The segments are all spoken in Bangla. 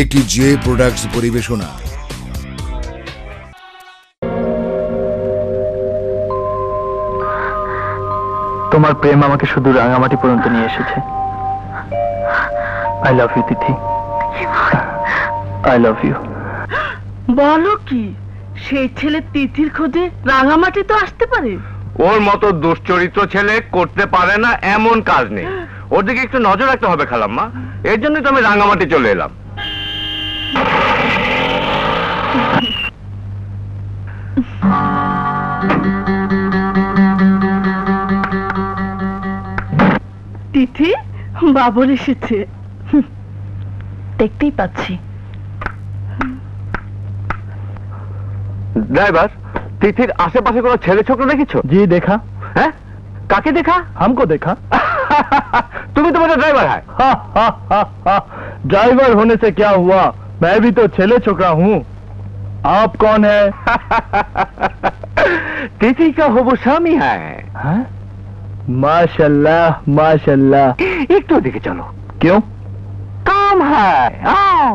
একটি জে প্রোডাক্টস পরিবেশনা। তোমার প্রেম আমাকে শুধু রাঙামাটি পর্যন্ত নিয়ে এসেছে। I love you Tithi, I love you. বলো কি, সেই ছেলে তিথির খোঁজে রাঙামাটি তো আসতে পারে? ওর মতো দুশ্চরিত্র ছেলে করতে পারে না এমন কাজ নেই। ওর দিকে একটু নজর রাখতে হবে খালাম্মা, এর জন্যই তো আমি রাঙামাটি চলে এলাম। তিথি, বাবর এসেছে। দেখতেই পাচ্ছি। ড্রাইভার, তিথির আশেপাশে কোনো ছেলে ছোকরা দেখেছো? जी देखा। হ্যাঁ, কাকে দেখা? हमको देखा। তুমি তো বলো ড্রাইভার। है ड्राइवर होने से क्या हुआ, मैं भी तो छेले छोकरा हूँ। आप कौन है? तिथि का होबो स्वामी है। हाँ? माशाल्लाह माशाल्लाह। एक तो दिखे चलो। क्यों? काम है। आओ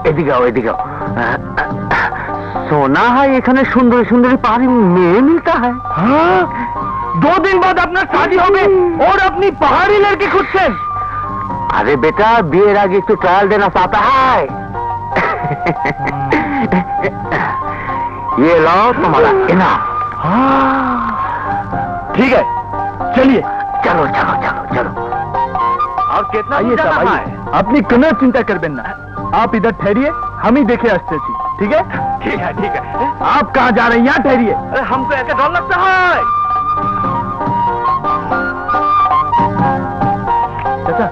এদিকে आओ, এদিকে आओ। सोना है এখানে সুন্দর সুন্দরী পাহাড়ি মেয়ে मिलता है। हाँ? 2 दिन बाद अपना शादी होगे और अपनी पहाड़ी लड़की खुदছেন? अरे बेटा, बियर आगे एक तो ट्रायल देना चाहता है। ये लो तुम्हारा इनाम। ठीक है, चलिए। चलो चलो चलो चलो। और कितना आइए साहब, आइए। अपनी कनो चिंता करबेन ना, आप इधर ठहरिए, हम ही देखे आते छी। ठीक है? ठीक है ठीक है। आप कहाँ जा रहे हैं? यहाँ ठहरिए। हमको ऐसा डर लगता है। चाचा।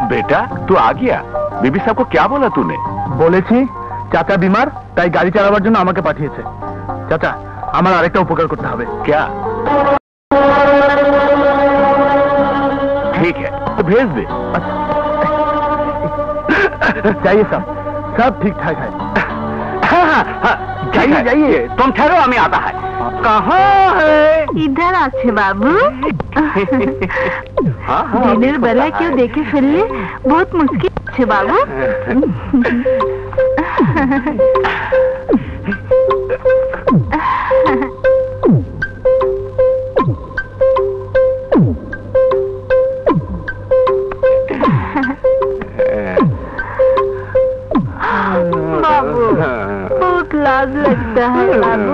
बेटा तू आ गया। बीबी साहब को क्या बोला तूने? বলেছি চাচা বিমার, তাই গাড়ি চালাবার জন্য আমাকে পাঠিয়েছে। চাচা, আমার আরেকটা উপকার করতে হবে। क्या? ठीक है तो भेज दे। जाइए साहब, सब ठीक ठाक है। जाइए जाइए, तुम ठहरो, हमें आता है। कहाँ है? इधर আছে বাবু। দিনের বেলায় কেউ দেখে ফেললে বহুত মুশকিল আছে বাবু। बाबू बहुत लाज लगता है बाबू।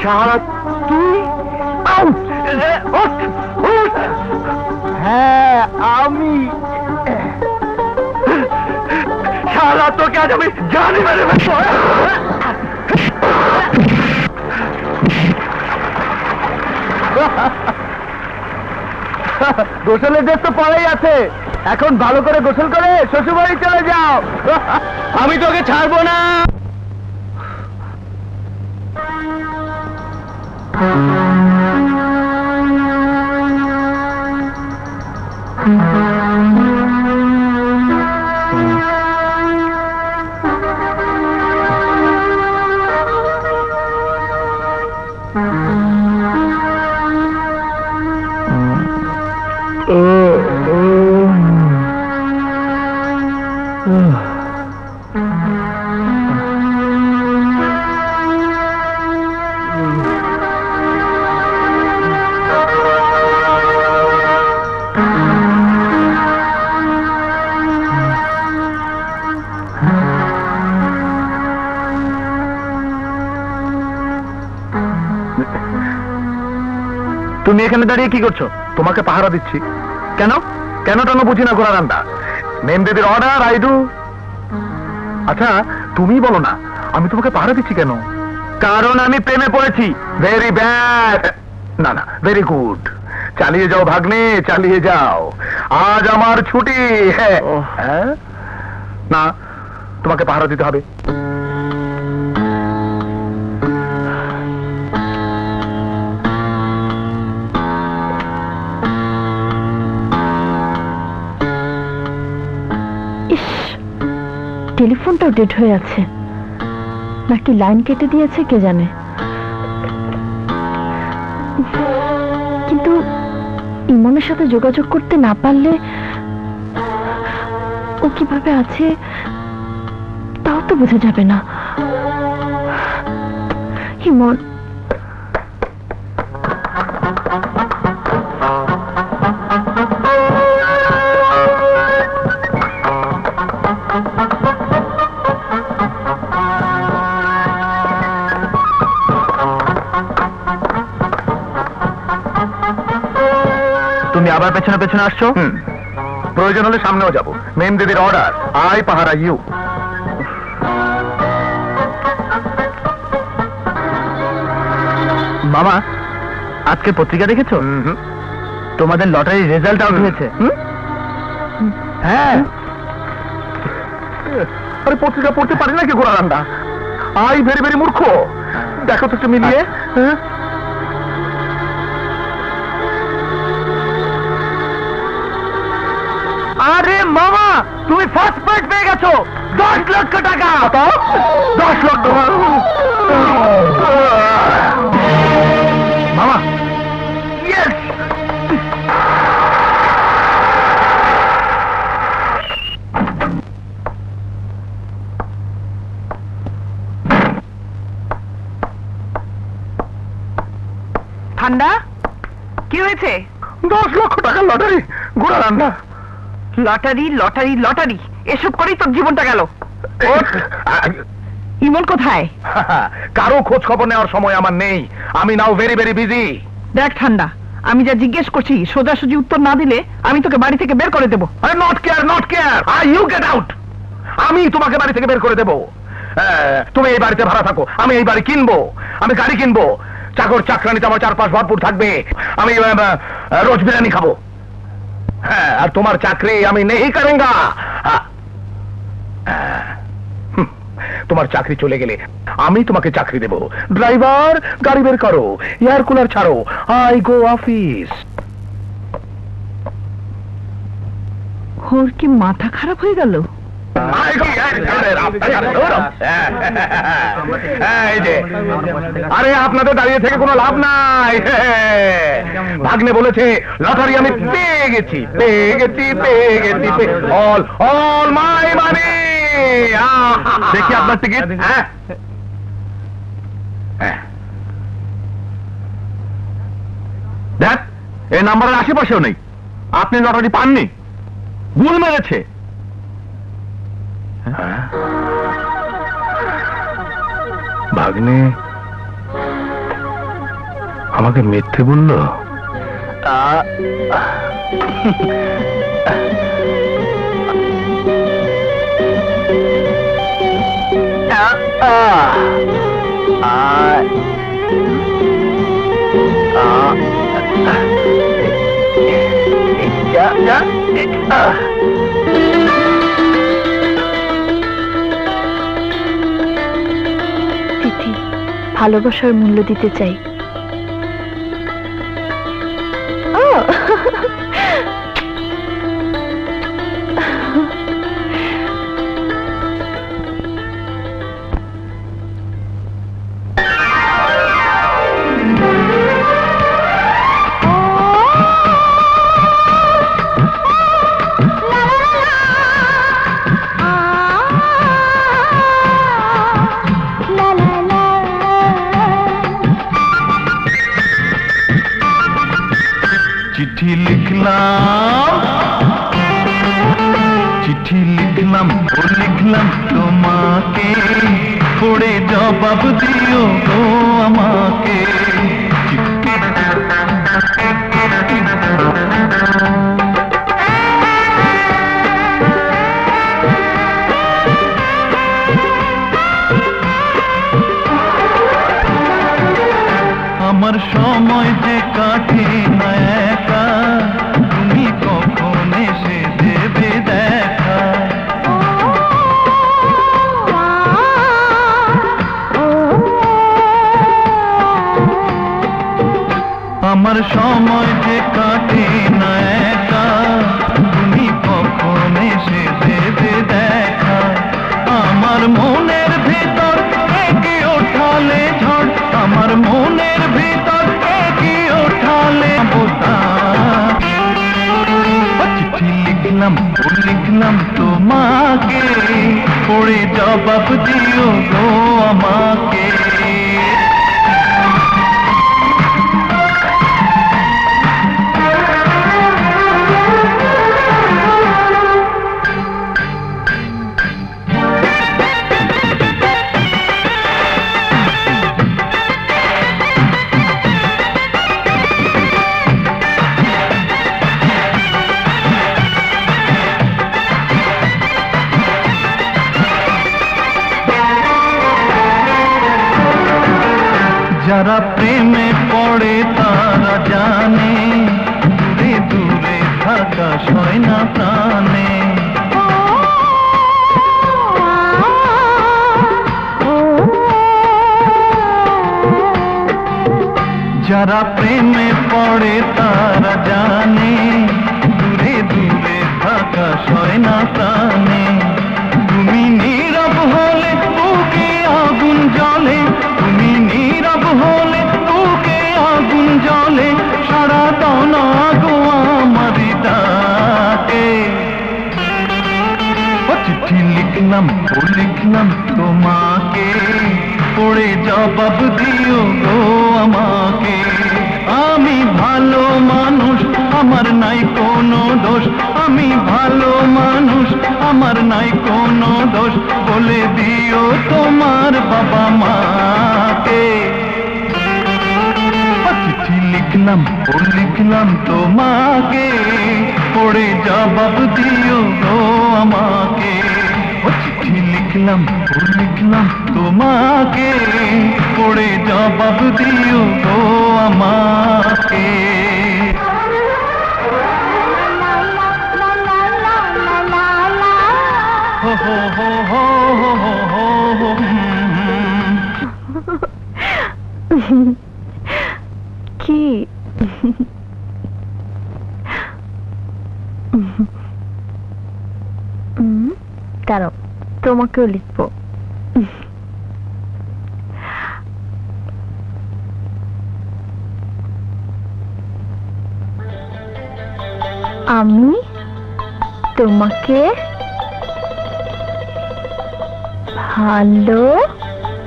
শাহারা তুই? হ্যাঁ আমি। শাহারা তোকে আজ আমি জানি মেরে ফেলবো। গোসলের ড্রেস তো পরেই আছে, এখন ভালো করে গোসল করে শ্বশুর বাড়ি চলে যাও। আমি তোকে ছাড়বো না। তুমি এখানে দাঁড়িয়ে কি করছো? তোমাকে পাহারা দিচ্ছি। কেন কেন টানো বুঝি না গোড়া রান্না। মেম দিদির অর্ডার আই ডু। আচ্ছা তুমি বলো না, আমি তোমাকে পাহারা দিচ্ছি কেন? কারণ আমি প্রেমে পড়েছি। Very bad. না না, ভেরি গুড। চালিয়ে যাও ভাগ্নে, চালিয়ে যাও। আজ আমার ছুটি। হ্যাঁ না, তোমাকে পাহারা দিতে হবে। টেলিফোনটাও ডেড হয়ে আছে, নাকি লাইন কেটে দিয়েছে কে জানে। কিন্তু ইমনের সাথে যোগাযোগ করতে না পারলে ও কিভাবে আছে তাও তো বোঝা যাবে না। ইমন, তুমি আবার পেছনে পেছনে আসছো? প্রয়োজন হলে সামনেও যাবো। মেম দিদির অর্ডার, আই পাহারা ইউ। মামা, আজকে পত্রিকা দেখেছো? তোমাদের লটারির রেজাল্ট আউট হয়েছে। হ্যাঁ, আরে পত্রিকা পড়তে পারি নাকি ঘোড়া রান্না? আই ভেরি ভেরি মূর্খ। দেখো তো একটু মিলিয়ে। আরে মামা, তুমি ফার্স্ট প্রাইজ পেয়ে গেছো 10 লক্ষ টাকা। 10 লক্ষ মামা, ইয়েস। ঠান্ডা, কি হয়েছে? 10 লক্ষ টাকা লটারি ঘোড়া রান্না। লটারি লটারি লটারি, এসব করেই তোর জীবনটা গেল। ইমন কোথায়? কারো খোঁজ খবর নেওয়ার সময় আমার নেই। আমি নাও ভেরি ভেরি বিজি। দেখ ঠান্ডা, আমি যা জিজ্ঞেস করছি সোজাসুজি উত্তর না দিলে আমি তোকে বাড়ি থেকে বের করে দেবো। আরে not care, not care, you get out. আমি তোমাকে বাড়ি থেকে বের করে দেবো। তুমি এই বাড়িতে ভাড়া থাকো, আমি এই বাড়ি কিনবো, আমি গাড়ি কিনবো, চাকর চাকরানিতে আমার চারপাশ ভরপুর থাকবে, আমি রোজ বিরিয়ানি খাবো। হ্যাঁ, আর তোমার চাকরি আমি নেই করেঙ্গা। তোমার চাকরি চলে গেলে আমি তোমাকে চাকরি দেব। ড্রাইভার, গাড়ি বের করো, এয়ার কুলার ছাড়ো, আই গো অফিস। ওর কি মাথা খারাপ হয়ে গেল? আরে আপনাদের দাঁড়িয়ে থেকে কোনো লাভ নাই। ভাগ্নে বলেছে লটারি আমি পেয়ে গেছি, পেয়ে গেছি, পেয়ে গেছি। অল অল মাই মানি। দেখি আপনার টিকিট। দেখ, এই নাম্বারের আশেপাশেও নেই। আপনি লটারি পাননি, ভুল মেরেছে। ভাগ্নে আমাকে মিথ্যে বললো। তিথি, ভালোবাসার মূল্য দিতে চাই। চিঠি লিখলাম, ও লিখলাম তোমাকে, পড়ে জবাব দিও গো আমাকে। আমার সময় যে কাটে না একা, তুমি কখন এসে দেবে দেখা। আমার সময় যে কাটে না একা, তুমি কখন এসে দেবে দেখা। লিখলাম তোমাকে, পড়ে জবাব দিও গো আমাকে। যারা প্রেমে পড়ে তারা জানে, দূরে দূরে থাকা সয় না প্রাণে। যারা প্রেমে পড়ে তারা জানে, দূরে দূরে থাকা সয় না প্রাণে। তুমি নীরব হলে বুকে আগুন জ্বলে, তুমি নীরব হলে বুকে আগুন জ্বলে, সারা দাও না গো আমার ডাকে। চিঠি লিখলাম তোমাকে, পড়ে জবাব দিও গো আমাকে। আমি ভালো মানুষ, আমার নাই কোনো দোষ, আমি ভালো মানুষ, আমার নাই কোনো দোষ, বলে দিও তোমার বাবা মাকে। চিঠি লিখলাম তোমাকে, পড়ে জবাব দিও গো আমাকে। চিঠি লিখলাম তোমাকে, পড়ে জবাব দিও গো আমাকে। হো হো হো হো হো হো হো। কি দাঁড়াও, তোমাকেও লিখবো। আমি তোমাকে ভালোবাসি।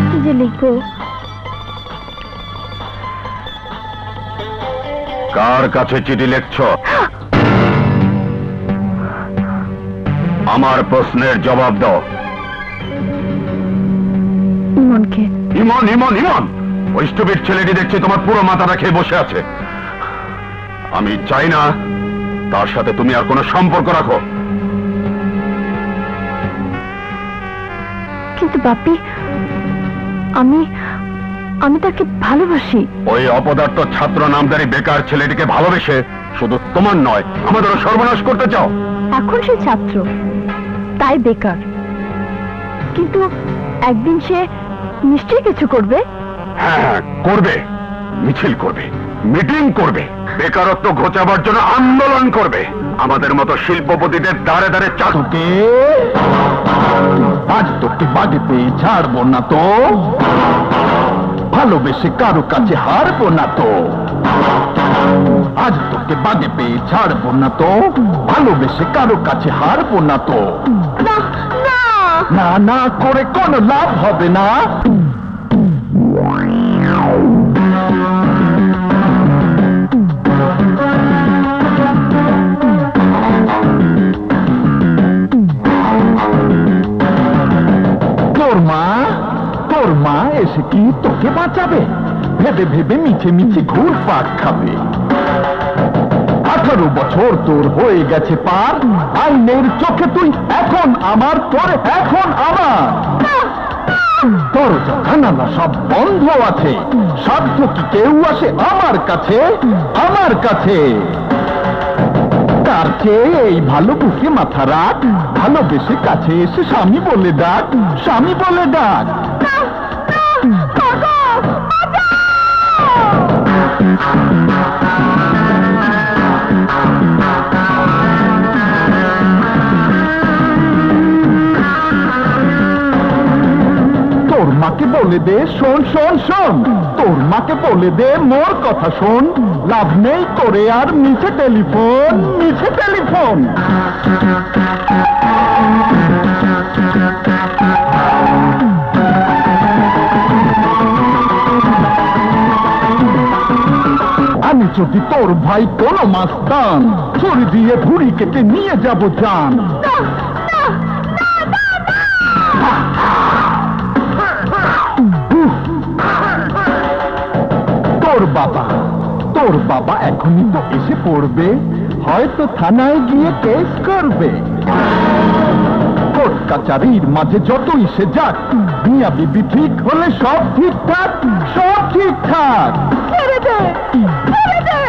কি যে লিখবো? কার কাছে চিঠি লিখছ? আমার প্রশ্নের জবাব দাও। ইমনকে। ইমন ওই স্টুপিড ছেলেটি দেখছি তোমার পুরো মাথাটা খেয়ে বসে আছে। আমি চাই না তার সাথে তুমি আর কোনো সম্পর্ক রাখো। কিন্তু বাপি, আমি তাকে ভালোবাসি। ওই অপদার্থ ছাত্র নামধারী বেকার ছেলেটিকে ভালোবেসে শুধু তোমার নয় আমাদেরও সর্বনাশ করতে চাও। এখন সে ছাত্র, তাই বেকার, কিন্তু একদিন সে নিশ্চয়ই কিছু করবে। হ্যাঁ করবে, মিছিল করবে, মিটিং করবে, বেকারত্ব ঘোচাবার জন্য আন্দোলন করবে, আমাদের মতো শিল্পপতিদের দাঁড়ে দাঁড়ে চাটুকে। আজ তোকে বাড়ি পেয়ে ছাড়বো না তো, ভালোবেসে কারো কাছে হারবো না তো। আজ তোকে বাগে পেয়ে ছাড়বো না তো, ভালোবেসে কারো কাছে হারবো না তো। না না করে কোনো লাভ হবে না। তোর মা এসে কি তোকে বাঁচাবে? ভেবে ভেবে মিছে মিছে ঘুরপাক খাবে। 18 বছর তোর হয়ে গেছে পার, আইনের চোখে তুই এখন আমার, তোর এখন আমার। দরজা জানালা সব বন্ধ আছে, সাধ্য কি কেউ আসে আমার কাছে? আমার কাছে তার চেয়ে এই ভালো বুকে মাথা রাখ, ভালোবেসে কাছে এসে স্বামী বলে ডাক, স্বামী বলে ডাক। বলে দে, শোন শোন শোন, তোর মাকে বলে দে মোর কথা শোন, লাভ নেই করে আর মিছে টেলিফোন, মিছে টেলিফোন। আমি যদি তোর ভাই কোনো মাস্তান, ছুরি দিয়ে ভুড়ি কেটে নিয়ে যাব জান। তোর বাবা এখনই তো এসে পড়বে, হয়তো থানায় গিয়ে কেস করবে। কোর্ট কাচারির মাঝে যতই সে যাক, মিয়া বিবি ঠিক হলে সব ঠিকঠাক, সব ঠিকঠাক। ছেড়ে দে, ছেড়ে দে,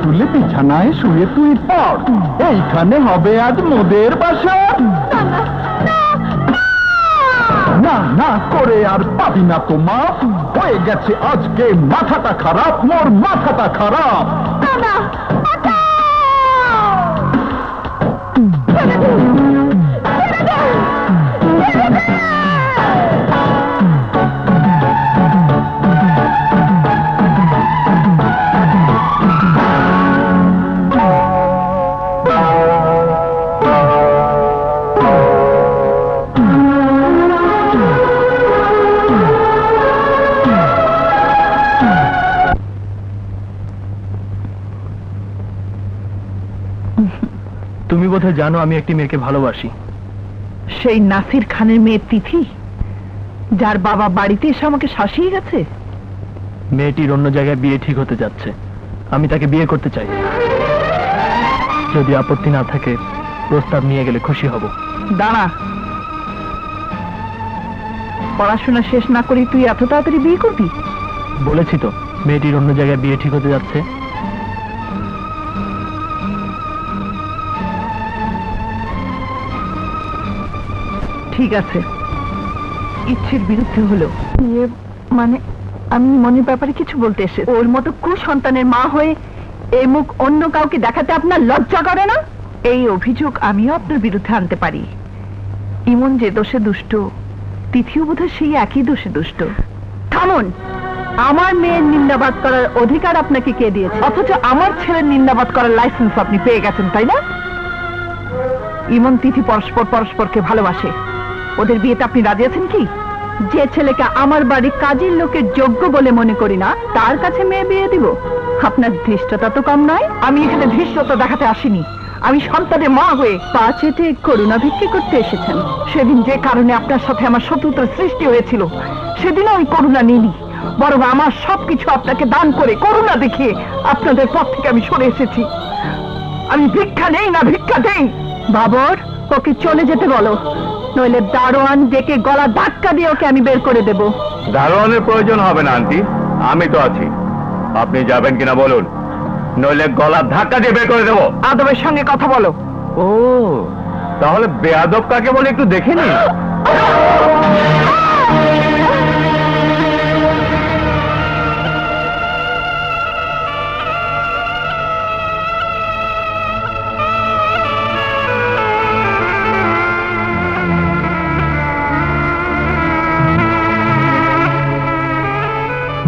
তুলে বিছানায় শুয়ে তুই পড়, এইখানে হবে আজ মোদের বাসা। না না করে আর পাবি না তো মাপ, হয়ে গেছে আজকে মাথাটা খারাপ, মোর মাথাটা খারাপ। তুমি বোধহয় জানো আমি একটি মেয়েকে ভালোবাসি। সেই নাসির খানের মেয়ে তিথি, যার বাবা বাড়িতে এসে আমাকে শাসিয়ে গেছে। মেয়েটির অন্য জায়গায় বিয়ে ঠিক হতে যাচ্ছে, আমি তাকে বিয়ে করতে চাই। যদি আপত্তি না থাকে প্রস্তাব নিয়ে গেলে খুশি হব। দাঁড়া, পড়াশোনা শেষ না করি তুই এত তাড়াতাড়ি বিয়ে করবি? বলেছি তো মেয়েটির অন্য জায়গায় বিয়ে ঠিক হতে যাচ্ছে। ঠিক আছে, ইচ্ছের বিরুদ্ধে হলো। মানে আমি মনের ব্যাপারে কিছু বলতে এসে, ওর মতো কুসন্তানের মা হয়ে এই মুখ অন্য কাউকে দেখাতে আপনার লজ্জা করে না? এই অভিযোগ আমিও আপনার বিরুদ্ধে আনতে পারি। ইমন যে দোষে দুষ্ট, তিথিও বোধহয় সেই একই দোষে দুষ্ট। থামুন, আমার মেয়ের নিন্দাবাদ করার অধিকার আপনাকে কে দিয়েছে? অথচ আমার ছেলের নিন্দাবাদ করার লাইসেন্স আপনি পেয়ে গেছেন, তাই না? ইমন তিথি পরস্পর পরস্পরকে ভালোবাসে, ওদের বিয়েতে আপনি রাজি আছেন কি? যে ছেলেকে আমার বাড়ির কাজের লোকের যোগ্য বলে মনে করি না, তার কাছে মেয়ে বিয়ে দিব? আপনার ধৃষ্টতা তো কম নয়। আমি এখানে ধৃষ্টতা দেখাতে আসিনি, আমি সন্তানের মা হয়ে পা চেটে করুণা ভিক্ষে করতে এসেছেন। সেদিন যে কারণে আপনার সাথে আমার শত্রুতার সৃষ্টি হয়েছিল, সেদিনও ওই করুণা নিইনি, বরং আমার সবকিছু আপনাকে দান করে করুণা দেখিয়ে আপনাদের পথ থেকে আমি সরে এসেছি। আমি ভিক্ষা নেই না ভিক্ষা দেই। বাবর, ওকে চলে যেতে বলো, নইলে দারোয়ান ডেকে গলা ধাক্কা দিয়ে ওকে আমি বের করে দেব। দারোয়ানের প্রয়োজন হবে না আন্টি, আমি তো আছি। আপনি যাবেন কিনা বলুন, নইলে গলা ধাক্কা দিয়ে বের করে দেবো। আদবের সঙ্গে কথা বলো। ও তাহলে বেয়াদব কাকে বলে একটু দেখে নি।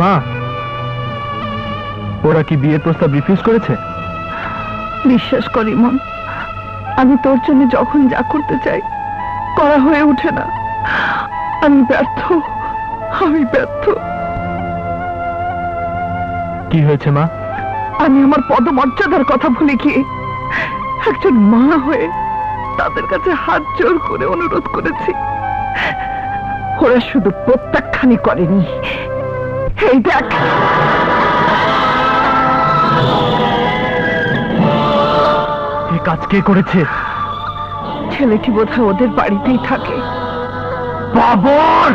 মা, ওরা কি বিয়ের প্রস্তাব রিফিউজ করেছে? বিশ্বাস কর ইমন, আমি তোর জন্য যখন যা করতে চাই করা হয়ে ওঠে না। আমি ব্যর্থ, আমি ব্যর্থ। কি হয়েছে মা? আমি আমার পদমর্যাদার কথা ভুলে গিয়ে একজন মা হয়ে তাদের কাছে হাত জোর করে অনুরোধ করেছি। ওরা শুধু প্রত্যাখ্যানই করেনি, এই দেখ, এই কাজ কে করেছে? ছেলেটি বোধহয় ওদের বাড়িতেই থাকে। বাবর!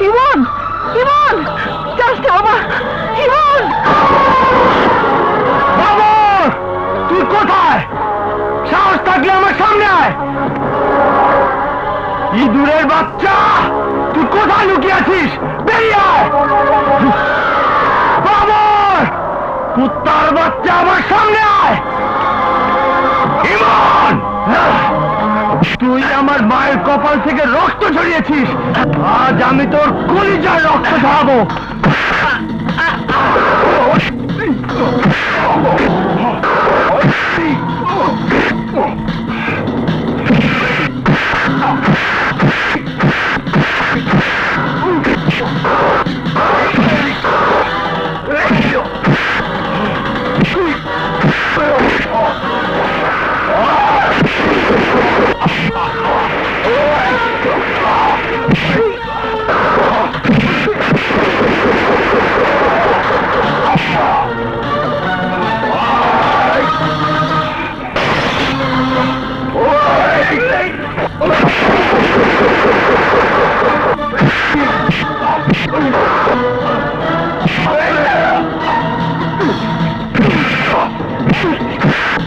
ইমন, ইমন, যাস না বাবা, ইমন! বাবর, তুই কোথায়? সাহস থাকলে আমার সামনে আয়। ইঁদুরের বাচ্চা, তুই কোথায় লুকিয়ে আছিস? বেরিয়ে আয়! বাবর! কুত্তার বাচ্চা, আমার সামনে আয়! ইমন! তুই আমার মায়ের কপাল থেকে রক্ত ঝরিয়েছিস, আজ আমি তোর কলিজার রক্ত ঝরাবো।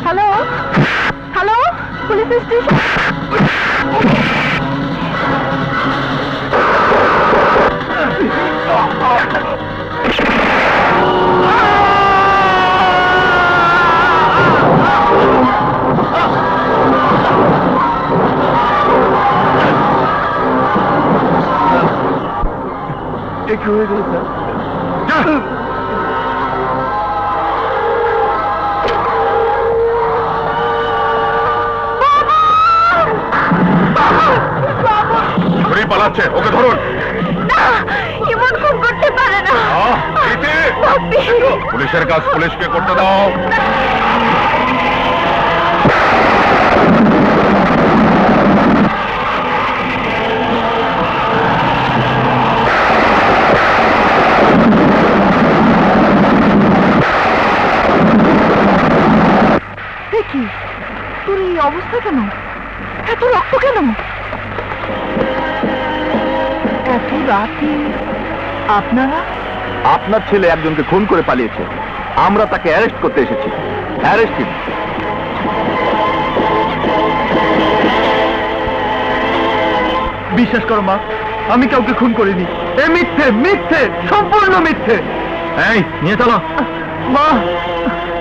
Hello hello, police station. একটু হয়ে গেল স্যার। পালাচ্ছে, ওকে ধরুন। ইমন খুন করতে পারে না। পুলিশের কাজ পুলিশকে করতে দাও। দেখি তোর এই অবস্থা কেন? এত রক্ত কেন? এত রাতে আপনারা? আপনার ছেলে একজনকে খুন করে পালিয়েছে, আমরা তাকে অ্যারেস্ট করতে এসেছি। অ্যারেস্ট! বিশ্বাস করো মা, আমি কাউকে খুন করিনি। এ মিথ্যে, মিথ্যে, সম্পূর্ণ মিথ্যে। এই নিয়ে চলো। মা,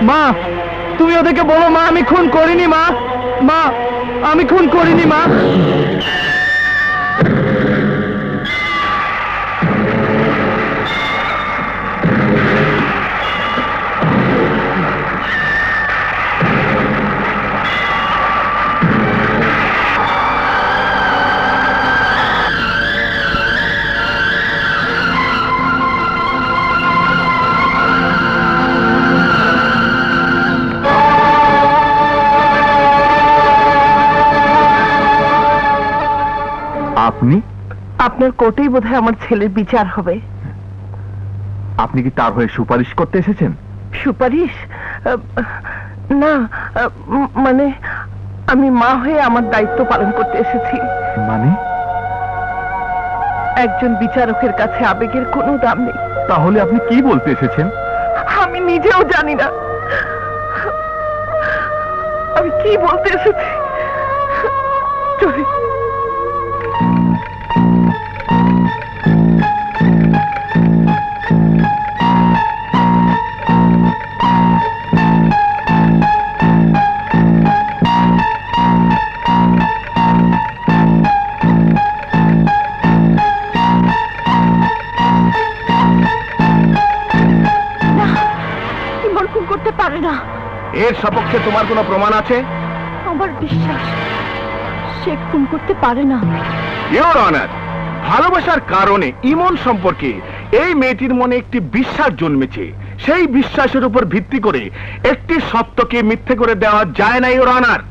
মা তুমি ওদেরকে বলো মা আমি খুন করিনি। মা, মা আমি খুন করিনি। মা আপনি? আপনার কোর্টেই বোধহয় আমার ছেলের বিচার হবে। আপনি কি তার হয়ে সুপারিশ করতে এসেছেন? সুপারিশ? না, মানে আমি মা হয়ে আমার দায়িত্ব পালন করতে এসেছি। মানে? একজন বিচারকের কাছে আবেগের কোনো দাম নেই। তাহলে আপনি কি বলতে এসেছেন? আমি নিজেও জানি না আমি কি বলতে এসেছি। চলি। এর সপক্ষে তোমার কোনো প্রমাণ আছে? আমার বিশ্বাস সে খুন করতে পারে না। ইওর অনার, ভালোবাসার কারণে ইমন সম্পর্কে এই মেয়েটির মনে একটি বিশ্বাস জন্মেছে। সেই বিশ্বাসের উপর ভিত্তি করে একটি সত্যকে মিথ্যে করে দেওয়া যায় না ইওর অনার।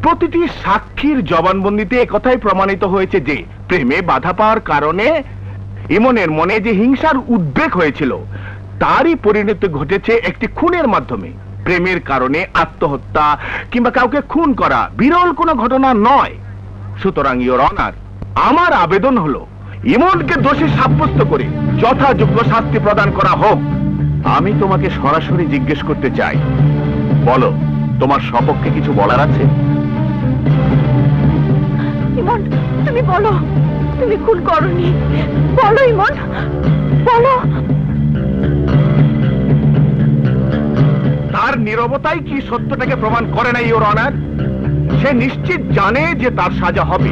প্রতিটি সাক্ষীর জবানবন্দিতে একথাই প্রমাণিত হয়েছে যে প্রেমে বাধা পাওয়ার কারণে ইমনের মনে যে হিংসার উদ্বেগ হয়েছিল তারই পরিণতি ঘটেছে একটি খুনের মাধ্যমে। প্রেমের কারণে আত্মহত্যা কিংবা কাউকে খুন করা বিরল কোনো ঘটনা নয়। সুতরাং ইওর অনার, আমার আবেদন হলো ইমনকে দোষী সাব্যস্ত করে যথাযোগ্য শাস্তি প্রদান করা হোক। আমি তোমাকে সরাসরি জিজ্ঞেস করতে চাই, বলো তোমার সপক্ষে কিছু বলার আছে? ইমন, তুমি বলো তুমি খুন করনি, বলো ইমন, বলো। তার নীরবতাই কি সত্যটাকে প্রমাণ করে না ইওর অনার? সে নিশ্চিত জানে যে তার সাজা হবে,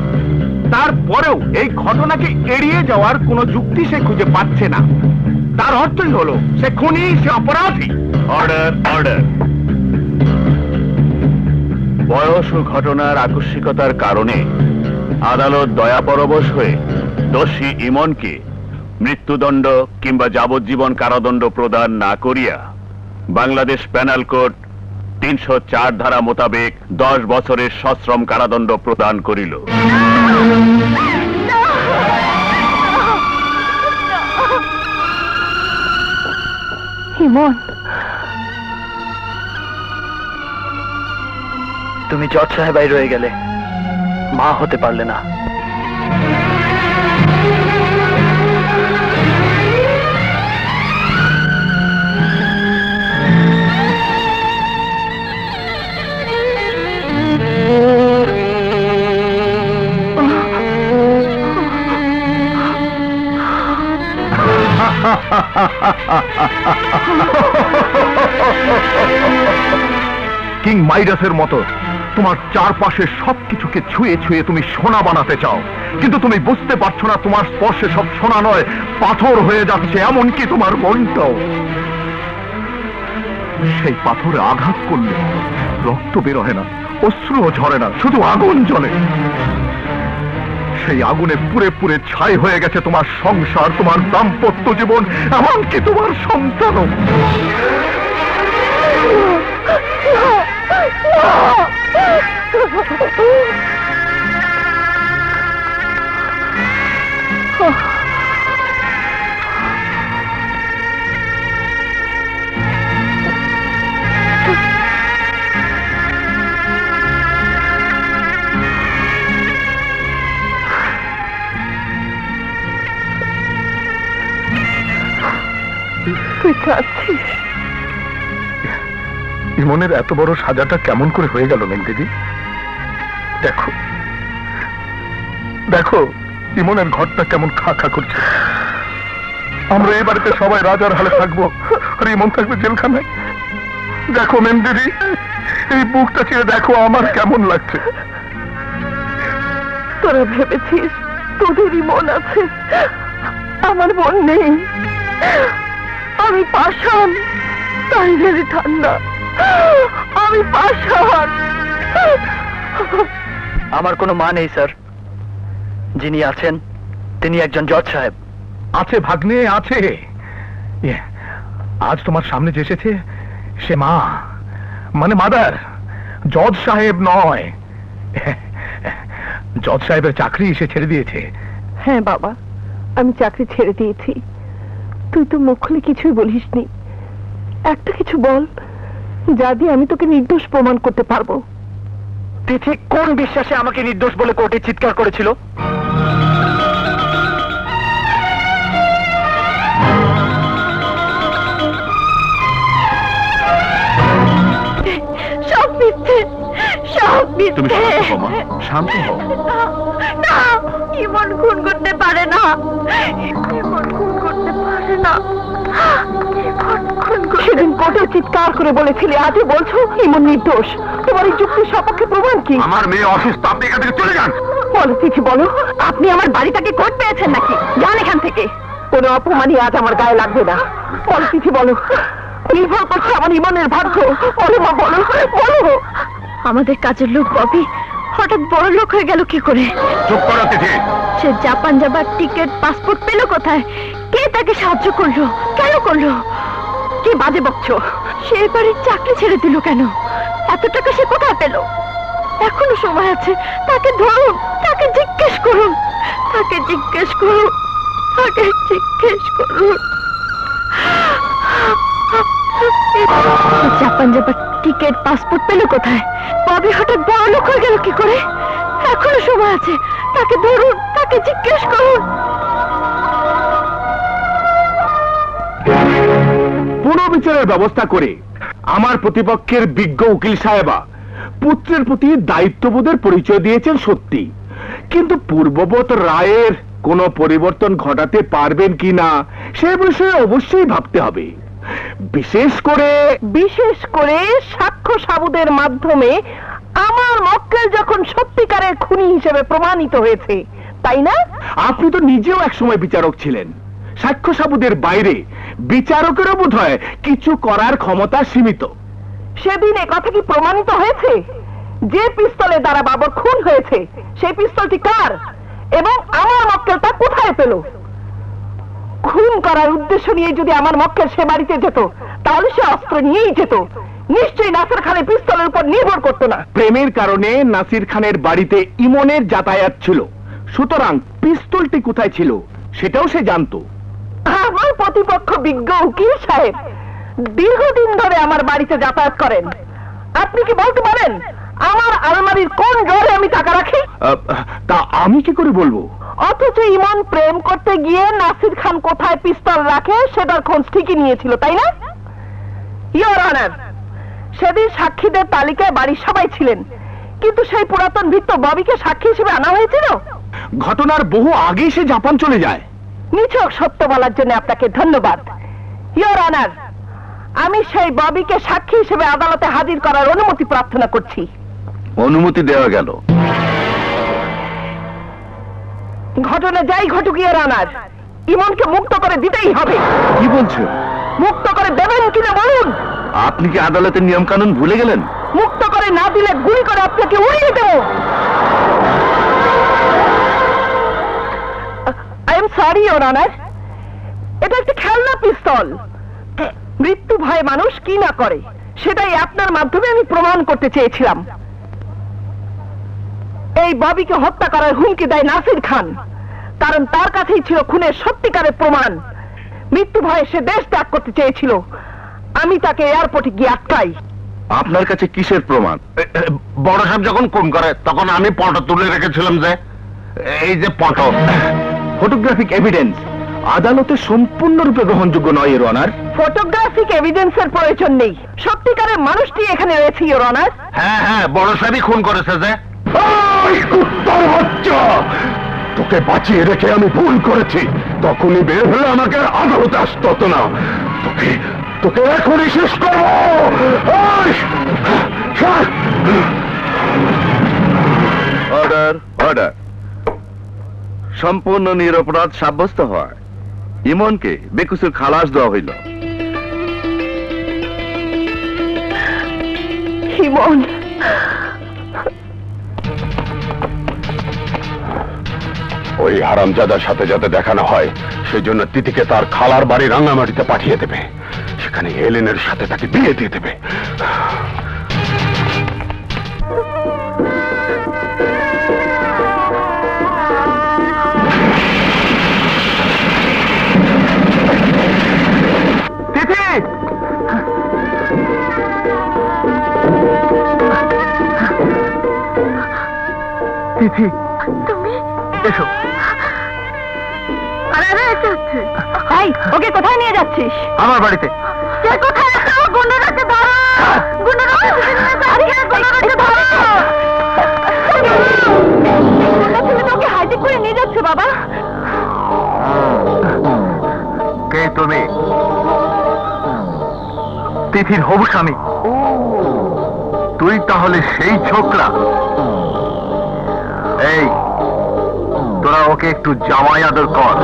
তারপরেও এই ঘটনাকে এড়িয়ে যাওয়ার কোনো যুক্তি সে খুঁজে পাচ্ছে না। তার অর্থই হলো সে খুনি, সে অপরাধী। Order, order. বয়স ও ঘটনার আকস্মিকতার কারণে আদালত দয়াপরবশ হয়ে দোষী ইমনকে মৃত্যুদণ্ড কিংবা যাবজ্জীবন কারাদণ্ড প্রদান না করিয়া বাংলাদেশ প্যানাল কোড 304 ধারা মোতাবেক 10 বছরের সশ্রম কারাদণ্ড প্রদান করিল। ইমন, তুমি জজ সাহেবাই রয়ে গেলে, মা হতে পারলে না। কিং মাইডাসের মতো তোমার চারপাশে সবকিছুকে ছুঁয়ে ছুঁয়ে তুমি সোনা বানাতে চাও, কিন্তু তুমি বুঝতে পারছো না তোমার স্পর্শে সব সোনা নয়, পাথর হয়ে যাচ্ছে, এমনকি তোমার মনটাও। সেই পাথরে আঘাত করলে রক্ত বের হয় না, অশ্রুও ঝরে না, শুধু আগুন জ্বলে। সেই আগুনে পুড়ে পুড়ে ছাই হয়ে গেছে তোমার সংসার, তোমার দাম্পত্য জীবন, এমনকি তোমার সন্তানও। তুই কাঁদছিস? ইমনের এত বড় সাজাটা কেমন করে হয়ে গেল মেঘদিদি? দেখো দেখো ইমনের ঘরটা কেমন খা খা করছে। আমরা এই বাড়িতে সবাই রাজার হালে থাকবো, আর ইমন থাকবে জেলখানায়। দেখো মেঘদিদি, এই বুকটা ছেড়ে দেখো আমার কেমন লাগছে। তোরা ভেবেছিস তোদেরই মন আছে, আমার মন নেই। আমি পাষাণ, তাই জেলে ঠান্ডা। আমি পাষাণ। আমার কোনো মা নেই স্যার, যিনি আছেন তিনি একজন জজ সাহেব। আছে ভাগ্নে, আছে। আজ তোমার সামনে যে এসেছে সে মা, মানে মাদার, জজ সাহেব নয়। জজ সাহেবের চাকরি সে ছেড়ে দিয়েছে। হ্যাঁ বাবা, আমি চাকরি ছেড়ে দিয়েছি। তুই তো মুখ খুলে কিছুই বলিসনি। একটা কিছু বল, যা দিয়ে আমি তোকে নির্দোষ প্রমাণ করতে পারবো। তুই ঠিক কোন বিশ্বাসে আমাকে নির্দোষ বলে কোর্টে চিৎকার করেছিল? সব মিথ্যে, সব তুমি মিথ্যে। শান্ত হও মা, শান্ত হও। না, ইমন খুন করতে পারে না। ইমন খুন করতে পারে না। সেদিন কোর্টে চিৎকার করে বলেছিলে, আজও বলছো ইমন নির্দোষ। তোমার এই যুক্তির সপক্ষে প্রমাণ কি? আমার মেয়ে অসুস্থ, আপনি এখান থেকে চলে যান। বলো চিঠি, বলো। আপনি আমার বাড়িটাকে কোর্ট পেয়েছেন নাকি? যান এখান থেকে। কোনো অপমানই আজ আমার গায়ে লাগবে না। বলো চিঠি, বলো। নির্ভর করছে আমার ইমনের ভাগ্য। বলো মা, বলো বলো। আমাদের কাজের লোক ববি হঠাৎ বড় লোক হয়ে গেল কি করে? চুপ করো তিথি। সে জাপান যাবার টিকিট পাসপোর্ট পেল কোথায়? কে তাকে সাহায্য করলো? কেন করলো? কি বাজে বকছো? সে বাড়ির চাকরি ছেড়ে দিল কেন? এত টাকা সে কোথায় পেল? এখনো সময় আছে, তাকে ধরুন, তাকে জিজ্ঞেস করুন, তাকে জিজ্ঞেস করুন, তাকে জিজ্ঞেস করুন। জাপান যাবার টিকিট পাসপোর্ট পেল কোথায়? ববি হঠাৎ বড় লোক হয়ে গেল কি করে? এখনো সময় আছে, তাকে ধরুন, তাকে জিজ্ঞেস করুন। পুনর্বিচারের ব্যবস্থা করে আমার প্রতিপক্ষের বিজ্ঞ উকিল সাহেবা পুত্রের প্রতি দায়িত্ববোধের পরিচয় দিয়েছেন সত্যি, কিন্তু পূর্ববৎ রায়ের কোনো পরিবর্তন ঘটাতে পারবেন কিনা সে বিষয়ে অবশ্যই ভাবতে হবে। বিশেষ করে সাক্ষ্য সাবুদের মাধ্যমে আমার মক্কেল যখন সত্যিকারের খুনি হিসেবে প্রমাণিত হয়েছে, তাই না? আপনি তো নিজেও একসময় বিচারক ছিলেন। সাক্ষ্য সাবুদের বাইরে বিচারকেরও বোধহয় কিছু করার ক্ষমতা সীমিত। সেদিন এ কথা কি প্রমাণিত হয়েছে? যে পিস্তলের দ্বারা বাবর খুন হয়েছে সেই পিস্তলটি কার এবং আমার মক্কেল তা কোথায় পেল? খুন করার উদ্দেশ্য নিয়ে যদি আমার মক্কেল সে বাড়িতে যেত তাহলে সে অস্ত্র নিয়েই যেত, নিশ্চয়ই নাসির খানের পিস্তলের উপর নির্ভর করতো না। প্রেমের কারণে নাসির খানের বাড়িতে ইমনের যাতায়াত ছিল, সুতরাং পিস্তলটি কোথায় ছিল সেটাও সে জানতো। আমার প্রতিপক্ষ বিজ্ঞ উকিল সাহেব দীর্ঘদিন ধরে আমার বাড়িতে যাতায়াত করেন। আপনি কি বলতে পারেন আমার আলমারির কোন ড্রয়ারে আমি টাকা রাখি? তা আমি কি করে বলবো? অথচ ইমন প্রেম করতে গিয়ে নাসির খান কোথায় পিস্তল রাখে সেটার খোঁজ ঠিকই নিয়েছিল, তাই না? ইওর অনার, সেদিন সাক্ষীদের তালিকায় বাড়ির সবাই ছিলেন, কিন্তু সেই পুরাতন ভিত্ত ববিকে সাক্ষী হিসেবে আনা হয়েছিল। ঘটনার বহু আগেই সে জাপান চলে যায়। নিছক সত্য বলার জন্য আপনাকে ধন্যবাদ। ইওর অনার, আমি সেই ববিকে সাক্ষী হিসেবে আদালতে হাজির করার অনুমতি প্রার্থনা করছি। অনুমতি দেওয়া গেল। ঘটনা যাই ঘটুক ইওর অনার, ইমনকে মুক্ত করে দিতেই হবে। কি বলছেন? মুক্ত করে দেবেন কিনা বলুন। আপনি কি আদালতের নিয়ম কানুন ভুলে গেলেন? মুক্ত করে না দিলে গুলি করে আপনাকে উড়িয়ে দেব। I am sorry your honour, এটা একটা খেলনা পিস্তল। মৃত্যু ভয়ে মানুষ কি না করে সেটাই আপনার মাধ্যমে আমি প্রমাণ করতে চেয়েছিলাম। এই ববিকে হত্যা করার হুমকি দেয় নাসির খান, কারণ তার কাছেই ছিল খুনের সত্যিকারের প্রমাণ। মৃত্যু ভয়ে সে দেশ ত্যাগ করতে চেয়েছিল, আমি তাকে এয়ারপোর্টে গিয়ে আটকাই। আপনার কাছে কিসের প্রমাণ? বড় সাহেব যখন খুন করে তখন আমি ফটো তুলে রেখেছিলাম, যে এই যে ফটো। ফটোগ্রাফিক এভিডেন্স আদালতে সম্পূর্ণরূপে গ্রহণযোগ্য নয় ইওর অনার। ফটোগ্রাফিক এভিডেন্সের প্রয়োজন নেই, সত্যিকারের মানুষটি এখানে রয়েছে ইওর অনার। হ্যাঁ, বড় সাহেবই খুন করেছে। যে কুত্তার বাচ্চা, তোকে বাঁচিয়ে রেখে আমি ভুল করেছি। তখনই বের হলে আমাকে আদালতে আসতে হতো না। তোকে এখনই শেষ করবো। Order, order. সম্পূর্ণ নিরপরাধ সাব্যস্ত হয় ইমনকে বেকসুর খালাস দেওয়া হইল। ইমন, ওই হারামজাদার সাথে যাতে দেখা না হয় সেজন্য তিথিকে তার খালার বাড়ি রাঙ্গামাটিতে পাঠিয়ে দেবে। সেখানে হেলেনের সাথে তাকে বিয়ে দিয়ে দেবে। তিথি, তুমি এসো। ভাই, ওকে কোথায় নিয়ে যাচ্ছিস? আমার বাড়িতে। কে কোথায়? গুন্ডারাকে ধরো! গুন্ডারাকে ধরো! তোকে হাইটেক করে নিয়ে যাচ্ছে বাবা। কে তুমি? তিথির হবু স্বামী। তুই তাহলে সেই ছোকরা। এই, তোরা ওকে একটু জামাই আদর কর।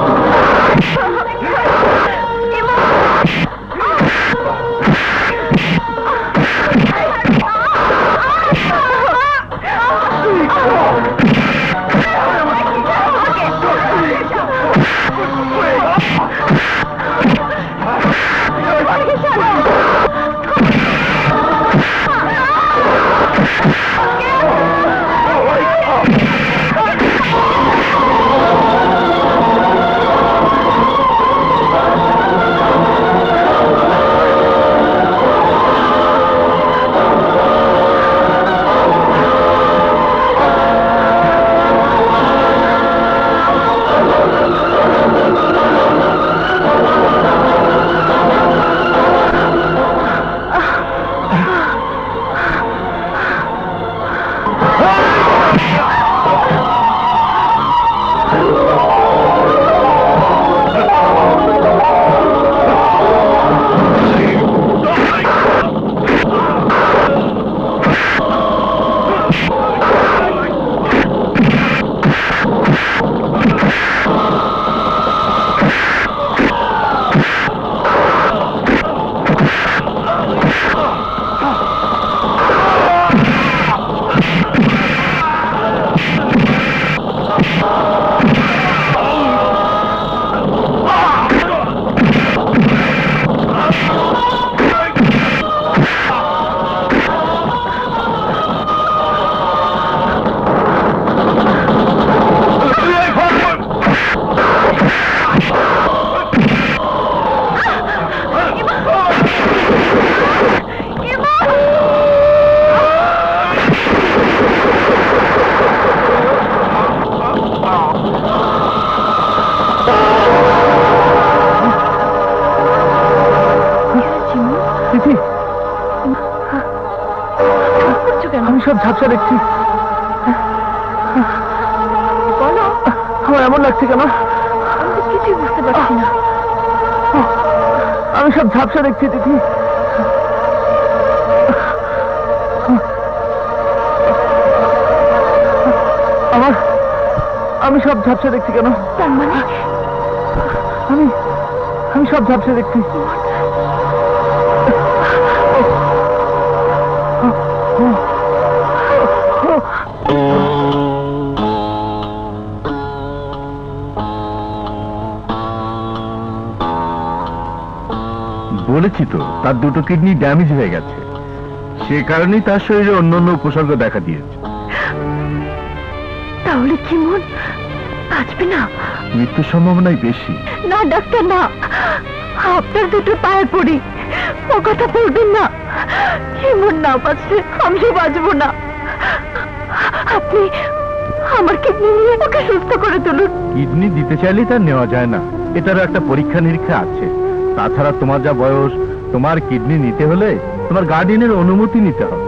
আমি সব ঝাপসা দেখছি। বলো, আমার এমন লাগছে কেন? আমি তো কিছুই বুঝতে পারছি না। আমি সব ঝাপসা দেখছি দিদি। আমি সব ঝাপসা দেখছি কেন? তার মানে আমি সব ঝাপসা দেখছি। বলেছি তো তার দুটো কিডনি ড্যামেজ হয়ে গেছে, সে কারণেই তার শরীরে অন্যান্য উপসর্গ দেখা দিয়েছে। তাহলে কি মন বাঁচবে না? মৃত্যুর সম্ভাবনাই বেশি। না ডাক্তার, না, আপনার দুটো পায়ে পড়ি, ও কথা বলবেন না। এমন না বাঁচলে আমিও বাঁচবো না। আপনি আমার কিডনি নিয়ে ওকে সুস্থ করে তুলুন। কিডনি দিতে চাইলেই তার নেওয়া যায় না, এটারও একটা পরীক্ষা নিরীক্ষা আছে। তাছাড়া তোমার যা বয়স, তোমার কিডনি নিতে হলে তোমার গার্ডিয়ানের অনুমতি নিতে হবে।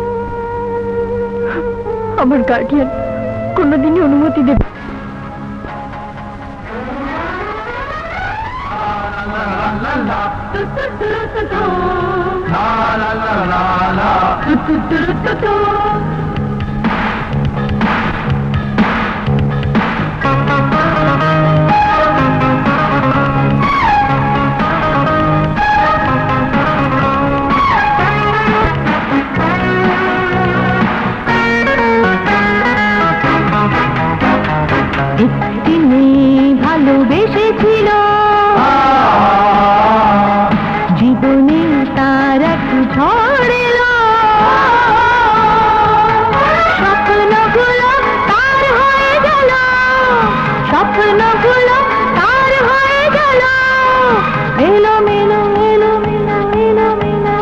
আমার গার্ডিয়ান কোনোদিনই অনুমতি দেবে? একটি মেয়ে ভালোবেসেছিল, জীবনে তার এক ঝড় এলো, স্বপ্নগুলো তার হয়ে গেল, স্বপ্নগুলো তার হয়ে গেল, এলো মেলো এলো মেলো এলো মেলো।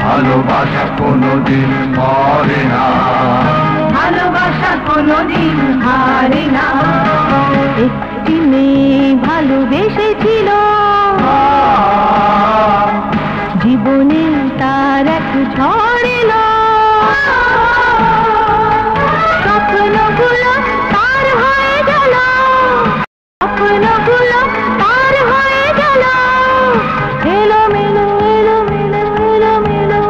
ভালোবাসা কোনোদিন মরে না, ভালোবাসা কোনোদিন হারে না। একটি মেয়ে ভালোবেসেছিল, জীবনে তার এক ঝড় এলো, স্বপ্নগুলো তার হয়ে গেল, স্বপ্নগুলো তার হয়ে গেল, এলো মেলো এলো মেলো এলো মেলো।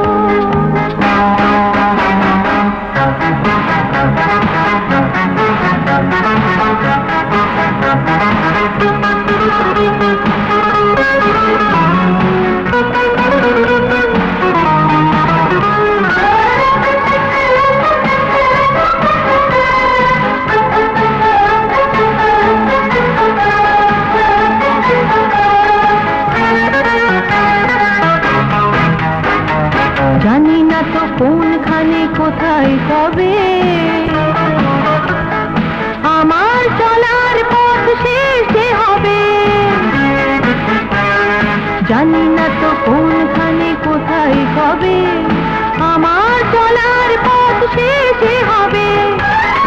জানি না তো কোনখানে কোথায় কবে আমার চলার পথ শেষ হবে, জানি না তো কোনখানে কোথায় কবে আমার চলার পথ শেষ হবে।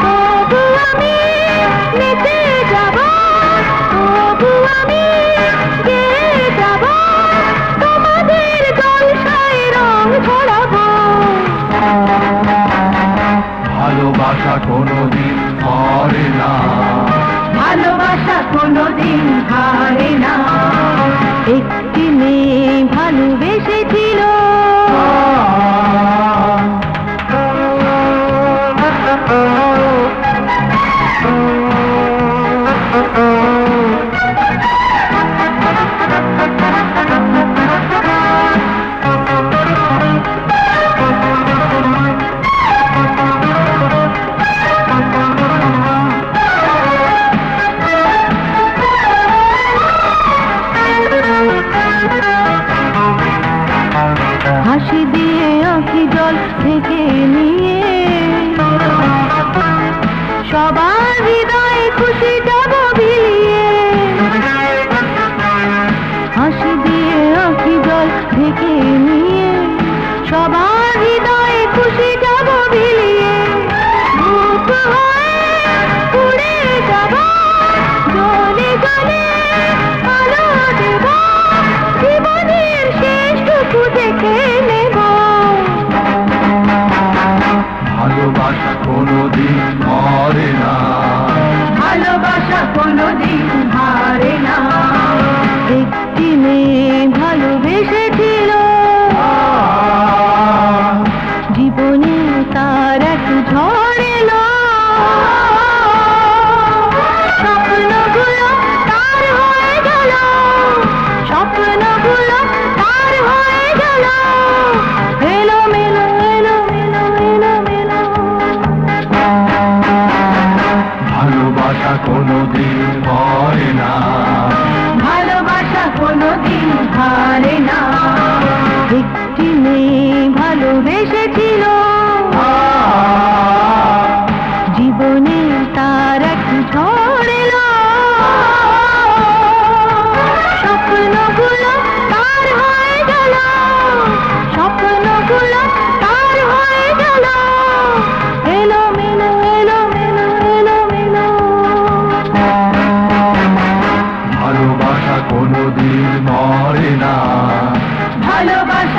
তবু আমি নেচে যাব, তবু আমি গেয়ে যাব, তোমাদের জলসায় রং ছড়াবো। ভালোবাসা কোনোদিন মরে না, ভালোবাসা কোনোদিন হারে না। একটি মেয়ে ভালোবেসেছিল, হাসি দিয়ে আঁখি জল থেকে নিয়ে সবার হৃদয়ে খুশি যাব বিলিয়ে, হাসি দিয়ে আঁখি জল থেকে নিয়ে সবার হৃদয়ে খুশি যাব বিলিয়ে। ধূপ হয়ে উড়ে যাব, জ্বলে জ্বলে আলো দেব, জীবনের শেষটুকু দেখে নেব।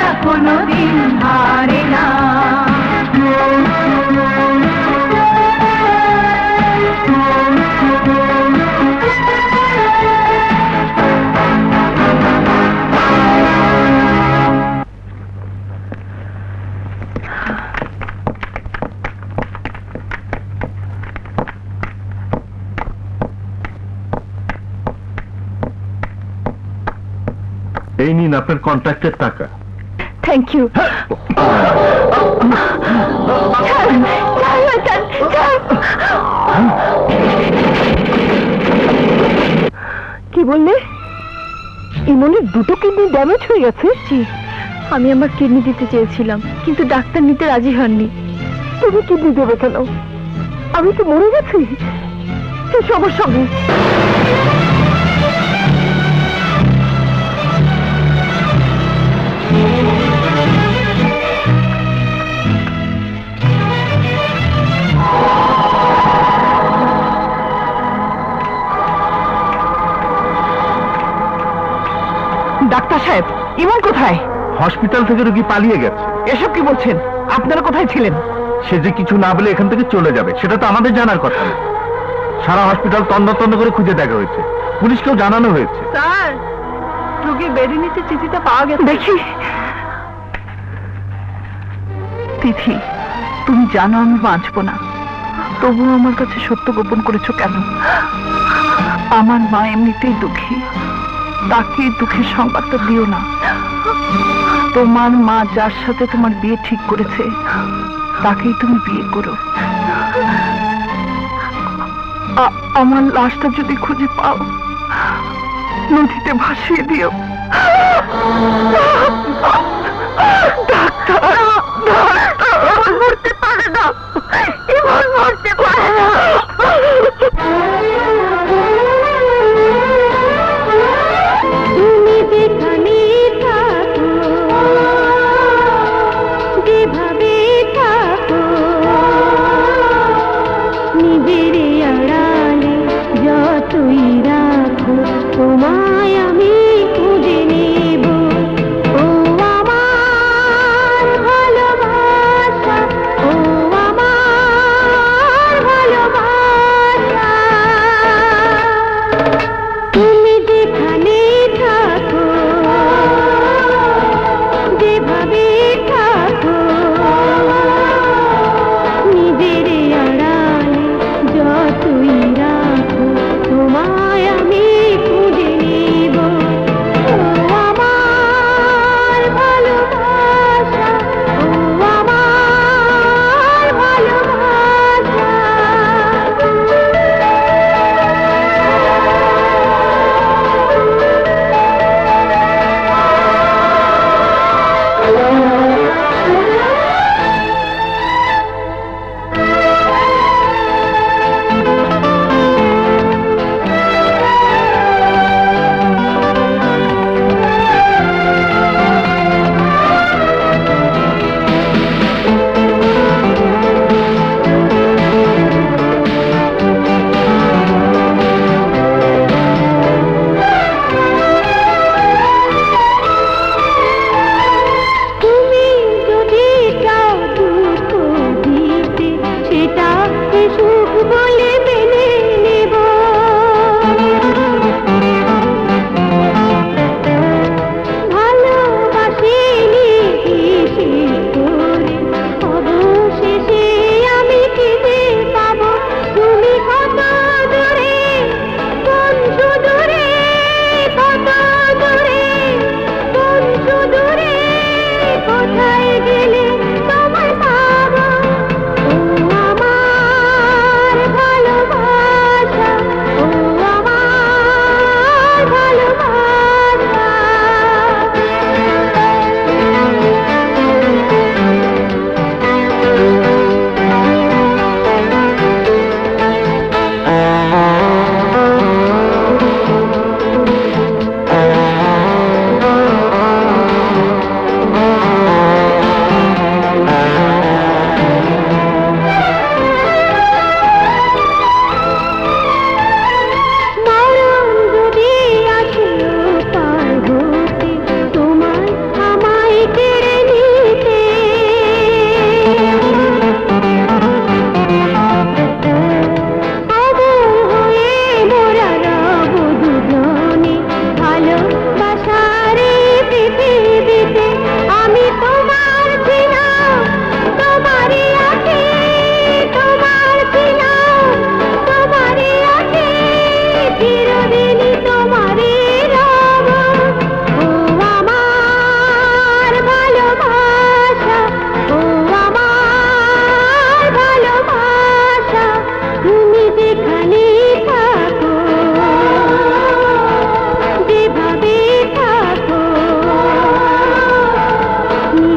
আশা কোনোদিন হারে না। এই নিন আপনার কন্ট্রাক্টের টাকা। Thank you. কি বললে? ইমনের দুটো কিডনি ড্যামেজ হয়ে গেছে? জি, আমি আমার কিডনি দিতে চেয়েছিলাম, কিন্তু ডাক্তার নিতে রাজি হননি। তুমি কিডনি দেবে কেন? আমি তো মরে গেছি। কি সমস্যা নেই। ডাক্তার সাহেব, ইমন কোথায়? হসপিটাল থেকে রোগী পালিয়ে গেছে। এসব কি বলছেন? আপনারা কোথায় ছিলেন? সে যে কিছু না বলে এখান থেকে চলে যাবে সেটা তো আমাদের জানার কথা না। সারা হসপিটাল তন্ন তন্ন করে খুঁজে দেখা হয়েছে, পুলিশকেও জানানো হয়েছে। স্যার, রোগীর বেডের নিচে চিঠিটা পাওয়া গেছে। দেখি। তিথি, তুমি জানো আমি বাঁচবো না, তবুও আমার কাছে সত্য গোপন করেছো কেন? আমার মা এমনিতেই দুঃখী, তাকে দুঃখের সংবাদটা দিও না। তোমার মা যার সাথে তোমার বিয়ে ঠিক করেছে তাকেই তুমি বিয়ে করো। আমার লাশটা যদি খুঁজে পাও, নদীতে ভাসিয়ে দিও। ডাক্তার, মরতে পারে না, এবার মরতে পারে না। তুমি যেখানে থাকো, যেভাবে থাকো, নিজের আড়ালে যতই রাখো, তোমায় আমি খুঁজে নেব। ও আমার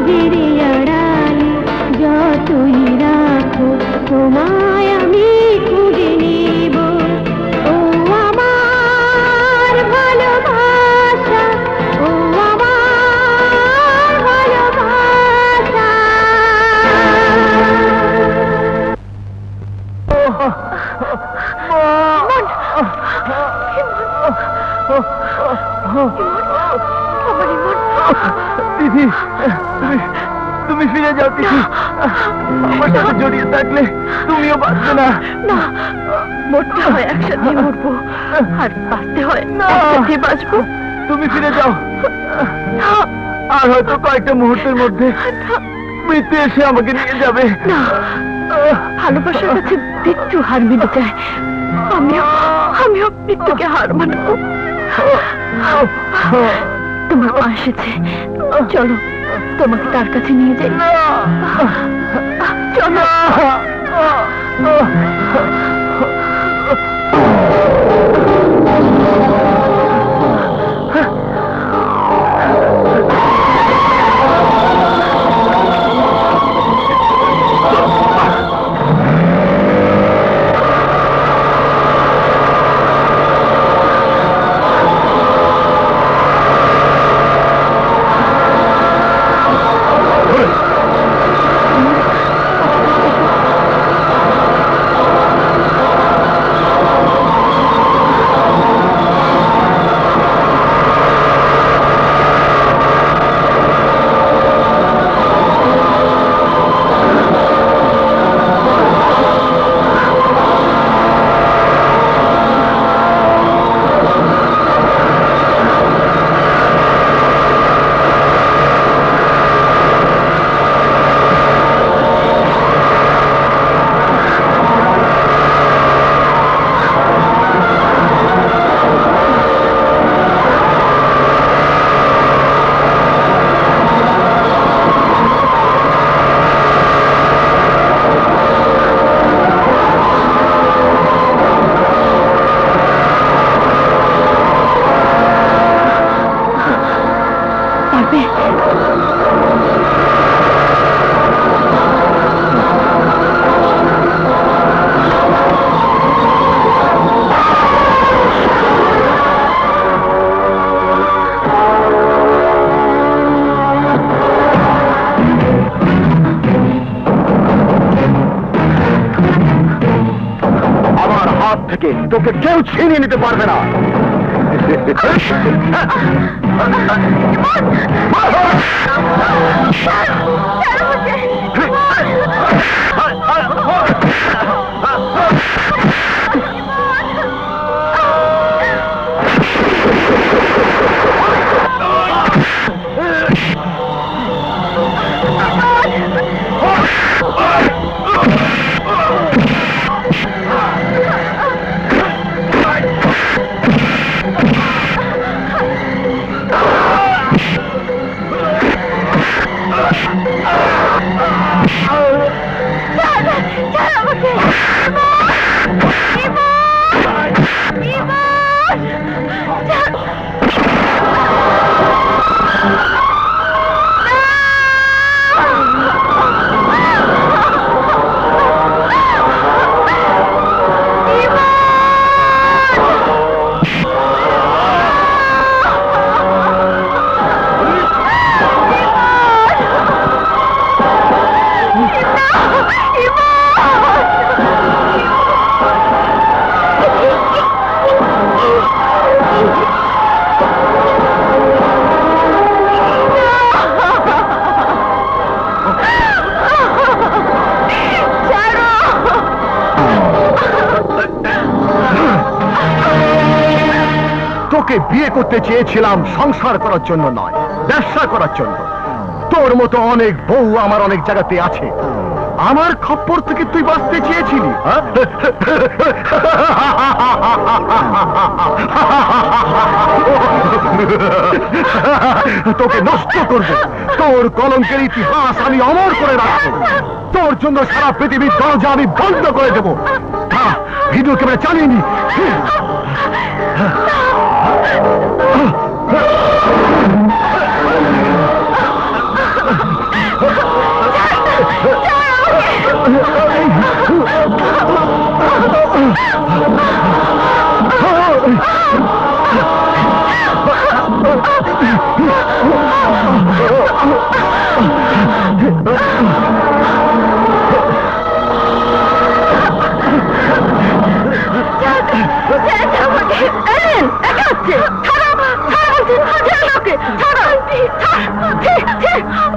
নজরে আড়ালে যতই রাখো তোমায় আমি খুঁজে নেব ও আমার ভালোবাসা ও আমার ভালোবাসা দিদি তুমি ফিরে যাও দিদি আমার সাথে জড়িয়ে থাকলে তুমিও বাঁচবে না না মরতে হয় একসাথে মরবো আর বাঁচতে হয় একসাথে বাঁচবো তুমি ফিরে যাও আর হয়তো কয়েকটা মুহূর্তের মধ্যে মৃত্যু এসে আমাকে নিয়ে যাবে না ভালোবাসার কাছে মৃত্যু হার মেনে যায় আমিও মৃত্যুকে হার মানবো তোমার মা এসেছে চলো তোমাকে তার কাছে নিয়ে যাই চলো তোকে কেউ ছিনিয়ে নিতে পারবে না তোকে বিয়ে করতে চেয়েছিলাম সংসার করার জন্য নয়, ব্যবসা করার জন্য। তোর মতো অনেক বউ আমার অনেক জায়গাতে আছে। আমার খপ্পর থেকে তুই বাঁচতে চেয়েছিলি? তোকে নষ্ট করব, তোর কলঙ্কের ইতিহাস আমি অমর করে রাখবো। তোর জন্য সারা পৃথিবীর দরজা আমি বন্ধ করে দেবো। ভিডিও ক্যামেরা চালিয়ে নি।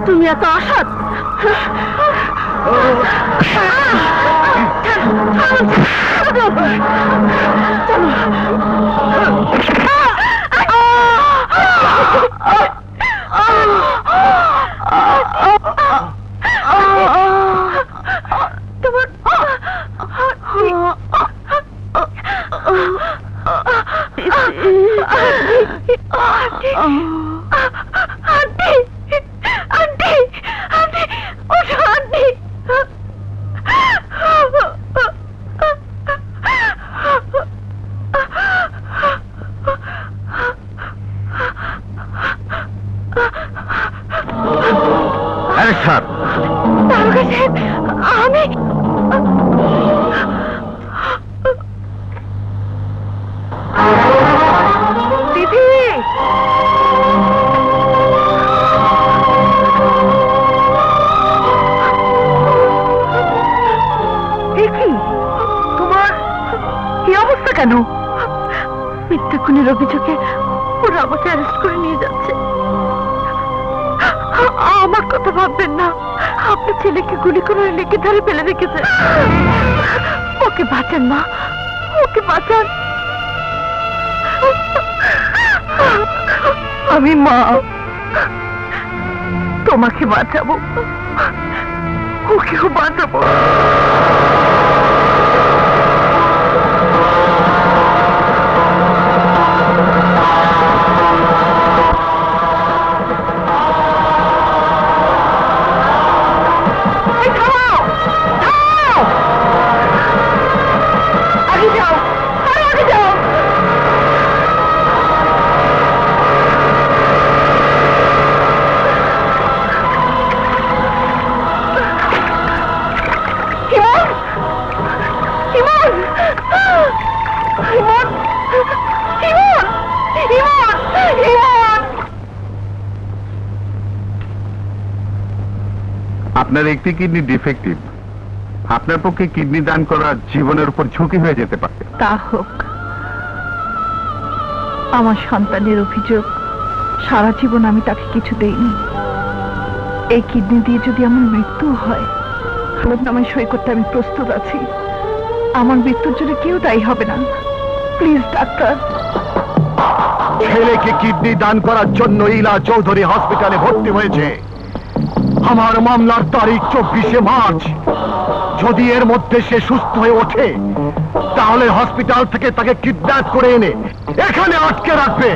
তুমি এত অসৎ। আমি দিদি, তোমার কি অবস্থা? কেন? মৃত্যু খুনের অভিযোগে ওরা আমাকে অ্যারেস্ট করে নিয়ে যাচ্ছে। আমার কথা ভাববেন না, আপনার ছেলেকে গুলি করে লেকে ধরে ফেলে রেখেছে। ওকে বাঁচান মা, ওকে বাঁচান। আমি মা, তোমাকে বাঁচাবো, ওকেও বাঁচাবো। আপনার একটি কিডনি ডিফেক্টিভ, আপনার পক্ষে কিডনি দান করা জীবনের উপর ঝুঁকি হয়ে যেতে পারে। তা হোক, আমার সন্তানের অভিযোগ সারা জীবন আমি তাকে কিছু দেইনি। এই কিডনি দিয়ে যদি আমার মৃত্যু হয়, হলফনামায় সই করতে আমি প্রস্তুত আছি। আমার মৃত্যুর জন্য কেউ দায়ী হবে না। Please doctor. ছেলেকে কিডনি দান করার জন্য ইলা চৌধুরী হসপিটালে ভর্তি হয়েছে। আমার মামলার তারিখ 24শে মার্চ। যদি এর মধ্যে সে সুস্থ হয়ে ওঠে, তাহলে হসপিটাল থেকে তাকে কিডন্যাপ করে এনে এখানে আটকে রাখবে।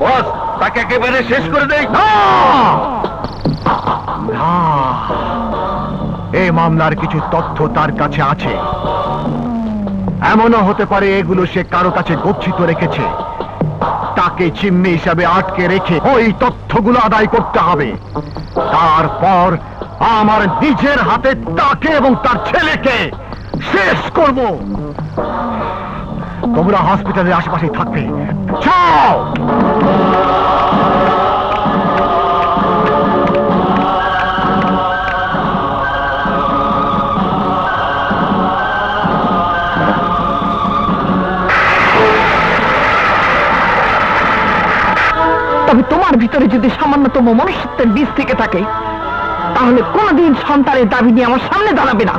বস, তাকে একেবারে শেষ করে দেই। না, এই মামলার কিছু তথ্য তার কাছে আছে। এমনও হতে পারে এগুলো সে কারো কাছে গচ্ছিত রেখেছে। তাকে চিমনি হিসাবে আটকে রেখে ওই তথ্যগুলো আদায় করতে হবে। তারপর আমার নিজের হাতে তাকে এবং তার ছেলেকে শেষ করব। তোমরা হসপিটালের আশেপাশে থাকবে। যাও। তবে তোমার ভিতরে যদি সামান্যতম মনুষ্যত্বের বীজ থেকে থাকে, তাহলে কোনদিন সন্তানের দাবি নিয়ে আমার সামনে দাঁড়াবে না।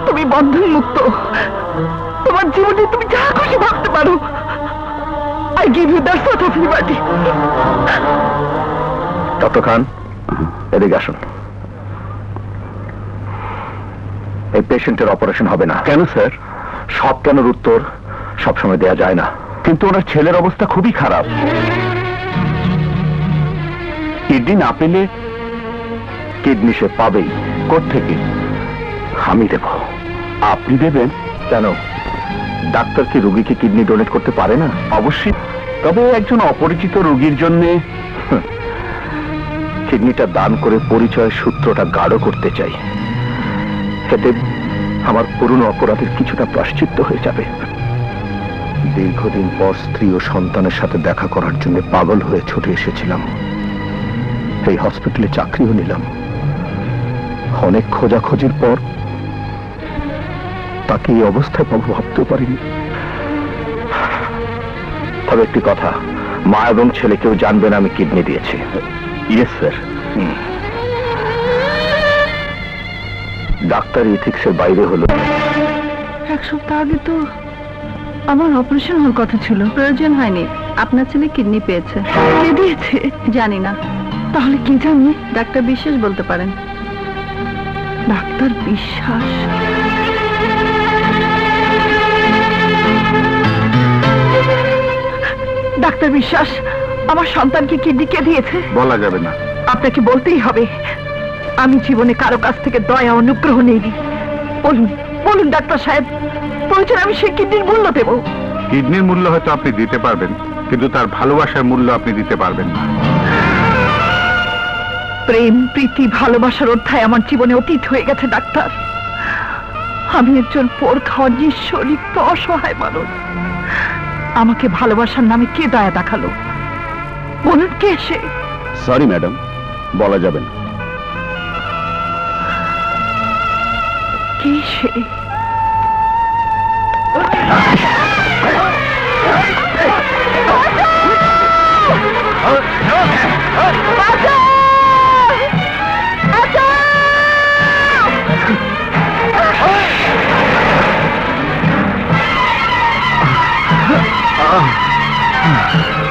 তুমি বন্ধন মুক্ত। তোমার জীবনে তুমি যা খুশি ভাবতে পারো। I give you that sort of liberty. Doctor Khan, এদিকে আসুন। এই পেশেন্টের অপারেশন হবে না। কেন স্যার? সব কেনর উত্তর সবসময় দেয়া যায় না। কিন্তু ওনার ছেলের অবস্থা খুবই খারাপ। কিডনি না পেলে? কিডনি সে পাবেই। কোত্থেকে? আমি দেব। আপনি দেবেন? কেন, ডাক্তার কি রোগীকে কিডনি ডোনেট করতে পারে না? অবশ্যই, তবে একজন অপরিচিত রোগীর জন্য কিডনিটা দান করে পরিচয় সূত্রটা গাঢ় করতে চাই। এতে আমার পুরনো অপরাধের কিছুটা প্রায়শ্চিত্ত হয়ে যাবে। দীর্ঘদিন পর স্ত্রী ও সন্তানের সাথে দেখা করার জন্য পাগল হয়ে ছুটে এসেছিলাম। এই হসপিটালে চাকরিও নিলাম। অনেক খোঁজাখুঁজির পর তাকে এই অবস্থায় পাবো ভাবতেও পারিনি। তবে একটি কথা, মা এবং ছেলে কেউ জানবে না আমি কিডনি দিয়েছি। Yes sir. ডাক্তার ইথিক্সের বাইরে হলো। এক সপ্তাহ আগে তো আমার অপারেশন হওয়ার কথা ছিল, প্রয়োজন হয়নি। আপনার ছেলে কিডনি পেয়েছে। কে দিয়েছে জানি না। তাহলে কি জানি? ডাক্তার বিশ্বাস বলতে পারেন। ডাক্তার বিশ্বাস? ডাক্তার বিশ্বাস আমার সন্তানকে কিডনি কে দিয়েছে? বলা যাবে না। আপনাকে বলতেই হবে। আমি জীবনে কারো কাছ থেকে দয়া অনুগ্রহ নেইনি। বলুন বলুন ডাক্তার সাহেব, প্রয়োজন আমি সেই কিডনির মূল্য দেব। কিডনির মূল্য হয়তো আপনি দিতে পারবেন, কিন্তু তার ভালোবাসার মূল্য আপনি দিতে পারবেন না। প্রেম, প্রীতি, ভালোবাসার অধ্যায় আমার জীবনে অতীত হয়ে গেছে ডাক্তার। আমি একজন পোর খাওয়া নিঃস্ব রিক্ত অসহায় মানুষ। আমাকে ভালোবাসার নামে কে দয়া দেখালো? বলুন কে সে? সরি ম্যাডাম, বলা যাবে না। কে সে?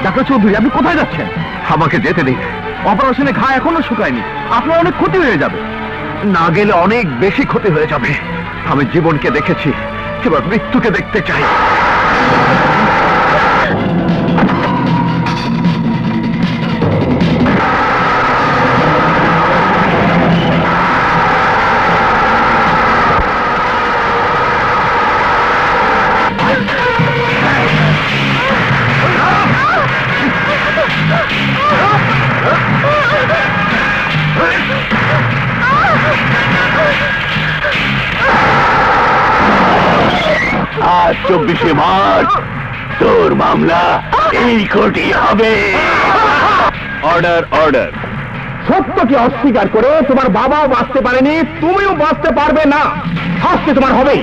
ডাক্তার চৌধুরী, আপনি কোথায় যাচ্ছেন? আমাকে যেতে দিন। অপারেশনে ঘা এখনো শুকায়নি। আপনার অনেক ক্ষতি হয়ে যাবে। না গেলে অনেক বেশি ক্ষতি হয়ে যাবে। আমি জীবনকে দেখেছি, এবার মৃত্যুকে দেখতে চাই। আজ 24শে মার্চ তোর মামলা এই কোর্টে হবে। Order order. সত্যকে অস্বীকার করে তোমার বাবাও বাঁচতে পারেনি, তুমিও বাঁচতে পারবে না। শাস্তি তোমার হবেই।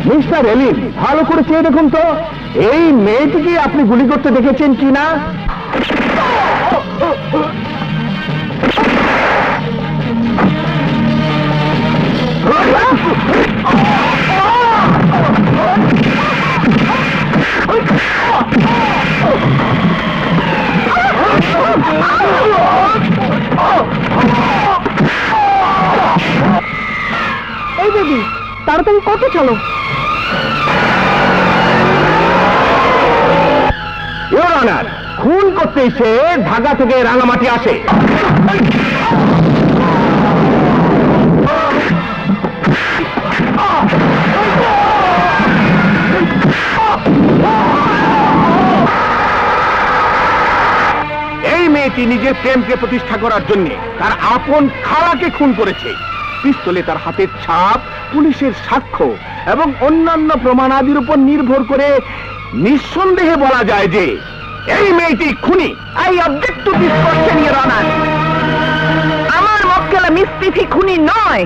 মিস্টার এলিন, ভালো করে চেয়ে দেখুন তো এই মেয়েটিকে আপনি গুলি করতে দেখেছেন কিনা। এই বেবি, তাড়াতাড়ি কত চলো। ইওর অনার, খুন করতে এসে ঢাকা থেকে রাঙামাটি আসে। এই মেয়েটি নিজের প্রেমকে প্রতিষ্ঠা করার জন্য তার আপন খালাকে খুন করেছে। পিস্তলে তার হাতের ছাপ, পুলিশের সাক্ষ্য এবং অন্যান্য প্রমাণাদির উপর নির্ভর করে নিঃসন্দেহে বলা যায় যে এই মেয়েটি খুনি। I object to this question, your honour. আমার মক্কেল মিস তিথি খুনি নয়।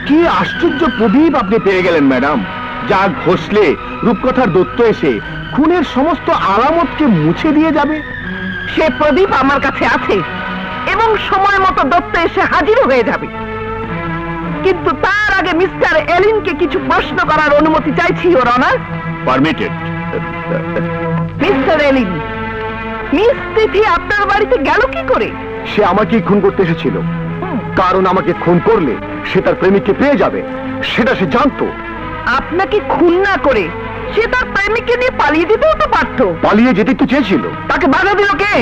কি আশ্চর্য প্রদীপ আপনি পেয়ে গেলেন ম্যাডাম, যা ঘষলে রূপকথার দত্ত এসে খুনের সমস্ত আলামতকে মুছে দিয়ে যাবে। সে প্রদীপ আমার কাছে আছে এবং সময় মতো দত্ত এসে হাজির হয়ে যাবে। কিন্তু তার আগে মিস্টার এলিনকে কিছু প্রশ্ন করার অনুমতি চাইছি, your honour. Permitted. Mister Elin, miss Tithi আপনার বাড়িতে গেল কি করে? সে আমাকেই খুন করতে এসেছিল, কারণ আমাকে খুন করলে সে তার প্রেমিককে পেয়ে যাবে, সেটা সে জানতো। আপনাকে খুন না করে সে তার প্রেমিককে নিয়ে পালিয়ে দিতেও তো পারতো। পালিয়ে যেতে তো চেয়েছিল। তাকে বাধা দিল কে?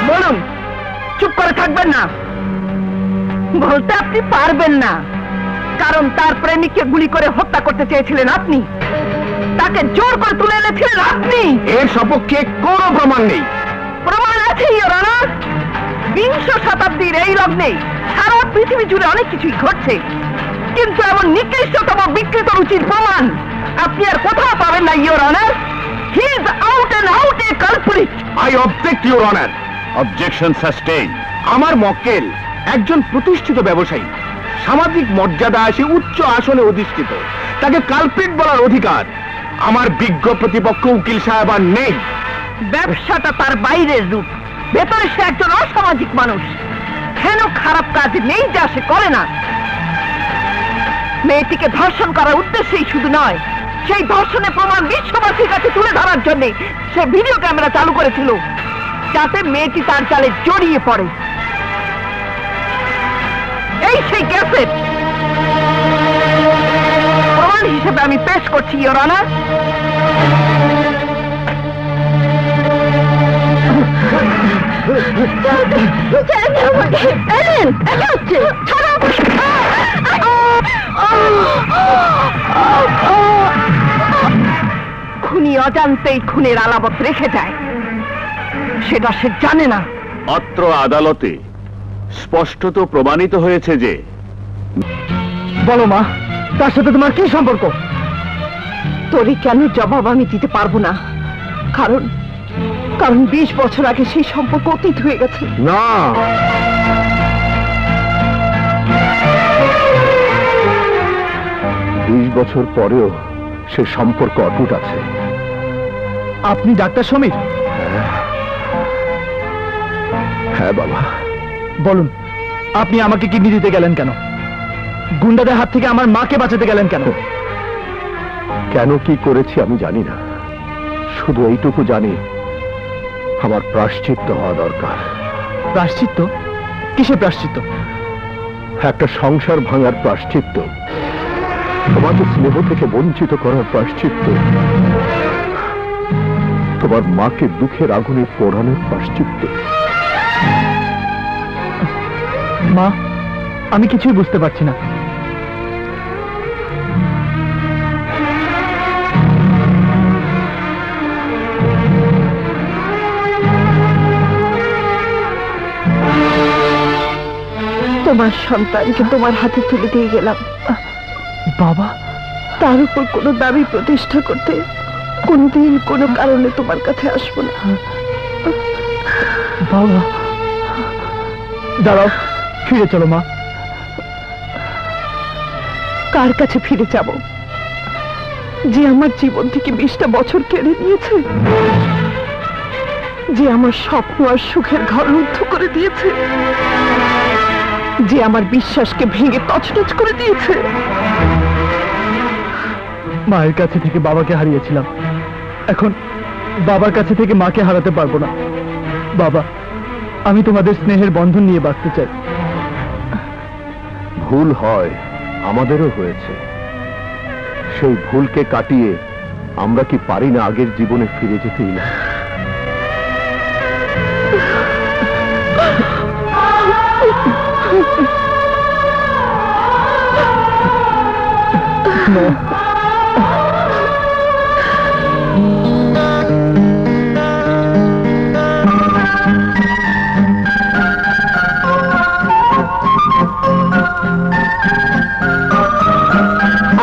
বলুন, চুপ করে থাকবেন না। বলতে আপনি পারবেন না, কারণ তার প্রেমিককে গুলি করে হত্যা করতে চেয়েছিলেন আপনি, তাকে জোর করে তুলে এনেছিলেন আপনি। এর সপক্ষে কোনো প্রমাণ নেই। প্রমাণ আছে ইওর অনার। বিংশ শতাব্দীর এই লগ্নে সারা পৃথিবী জুড়ে অনেক কিছুই ঘটছে, কিন্তু এমন নিকৃষ্টতম বিকৃত রুচির প্রমাণ আপনি আর কোথাও পাবেন না your honour. He is out and out a culprit. I object your honour. Objection sustain. আমার মক্কেল একজন প্রতিষ্ঠিত ব্যবসায়ী, সামাজিক মর্যাদা আসে উচ্চ আসনে অধিষ্ঠিত, তাকে কালপ্রিট বলার অধিকার আমার বিজ্ঞ প্রতিপক্ষ উকিল সাহেব আর নেই। ব্যবসাটা তার বাইরের রূপ, ভেতরে সে একজন অসামাজিক মানুষ। কেন খারাপ কাজ নেই যা সে করে না। মেয়েটিকে ধর্ষণ করার উদ্দেশ্যেই শুধু নয়, সেই ধর্ষণের প্রমাণ বিশ্ববাসীর কাছে তুলে ধরার জন্য সে ভিডিও ক্যামেরা চালু করেছিল, যাতে মেয়েটি তার জালে জড়িয়ে পড়ে। এই সেই ক্যাসেট প্রমাণ হিসেবে আমি পেশ করছি ইওর অনার। খুনি অজান্তেই খুনের আলামত রেখে যায়, সেটা সে জানে না। অত্র আদালতে স্পষ্টত প্রমাণিত হয়েছে যে। বলো মা, তার সাথে তোমার কি সম্পর্ক? তোরই কেন জবাব আমি দিতে পারবো না, কারণ 20 বছর আগে সেই সম্পর্ক অতীত হয়ে গেছে। না, 20 বছর পরেও সে সম্পর্ক অটুট আছে। আপনি ডাক্তার সমীর? হ্যাঁ বাবা। বলুন, আপনি আমাকে কিডনি দিতে গেলেন কেন? গুন্ডাদের হাত থেকে আমার মাকে বাঁচাতে গেলেন কেন? কেন কি করেছি আমি জানি না, শুধু এইটুকু জানি আমার প্রায়শ্চিত্ত হওয়া দরকার। প্রায়শ্চিত্ত? কিসের প্রায়শ্চিত্ত? একটা সংসার ভাঙার প্রায়শ্চিত্ত, তোমাকে স্নেহ থেকে বঞ্চিত করার প্রায়শ্চিত্ত, তোমার মাকে দুঃখের আগুনে পোড়ানোর প্রায়শ্চিত্ত। মা, আমি কিছুই বুঝতে পারছি না। তোমার সন্তানকে তোমার হাতে তুলে দিয়ে গেলাম বাবা। তার উপর কোনো দাবি প্রতিষ্ঠা করতে কোনদিন কোনো কারণে তোমার কাছে আসবো না। বাবা, দাঁড়াও, ফিরে চলো মা। কার কাছে ফিরে যাব যে আমার জীবন থেকে 20টা বছর কেড়ে নিয়েছে, যে আমার স্বপ্ন আর সুখের ঘর রুদ্ধ করে দিয়েছে, যে আমার বিশ্বাসকে ভেঙে তছনছ করে দিয়েছে। মায়ের কাছে থেকে বাবাকে হারিয়েছিলাম, এখন বাবার কাছে থেকে মাকে হারাতে পারবো না। বাবা, আমি তোমাদের স্নেহের বন্ধন নিয়ে বাঁচতে চাই। ভুল হয়, আমাদেরও হয়েছে। সেই ভুলকে কাটিয়ে আমরা কি পারি না আগের জীবনে ফিরে যেতেই না?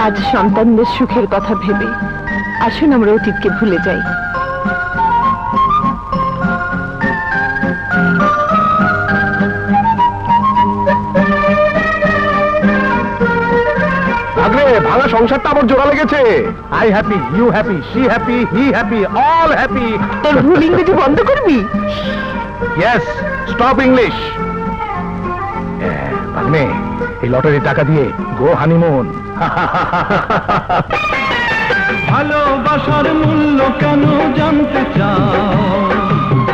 আজ সন্তানদের সুখের কথা ভেবে আসুন আমরা অতীতকে ভুলে যাই। ভাঙা সংসারটা আমার জোড়া লেগেছে। I happy, you happy, she happy, he happy, all happy. তোর ভুল ইংরেজি বন্ধ করবি? Yes, stop English. ভাগ্নে, এই লটারির টাকা দিয়ে গো হানিমুন। ভালোবাসার মূল্য কেন জানতে চাও?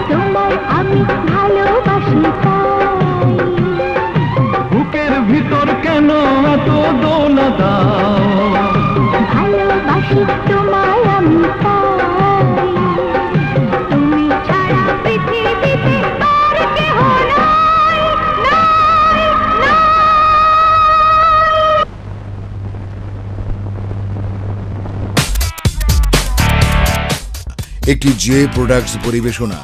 তোমায় আমি ভালোবাসি তাই। বুকের ভিতর কেন এত দোলা দাও? তোমায় আমি পাই, তুমি ছাড়া পৃথিবীতে আর কেহ নাই, নাই, নাই। একটি জে প্রোডাক্টস পরিবেশনা।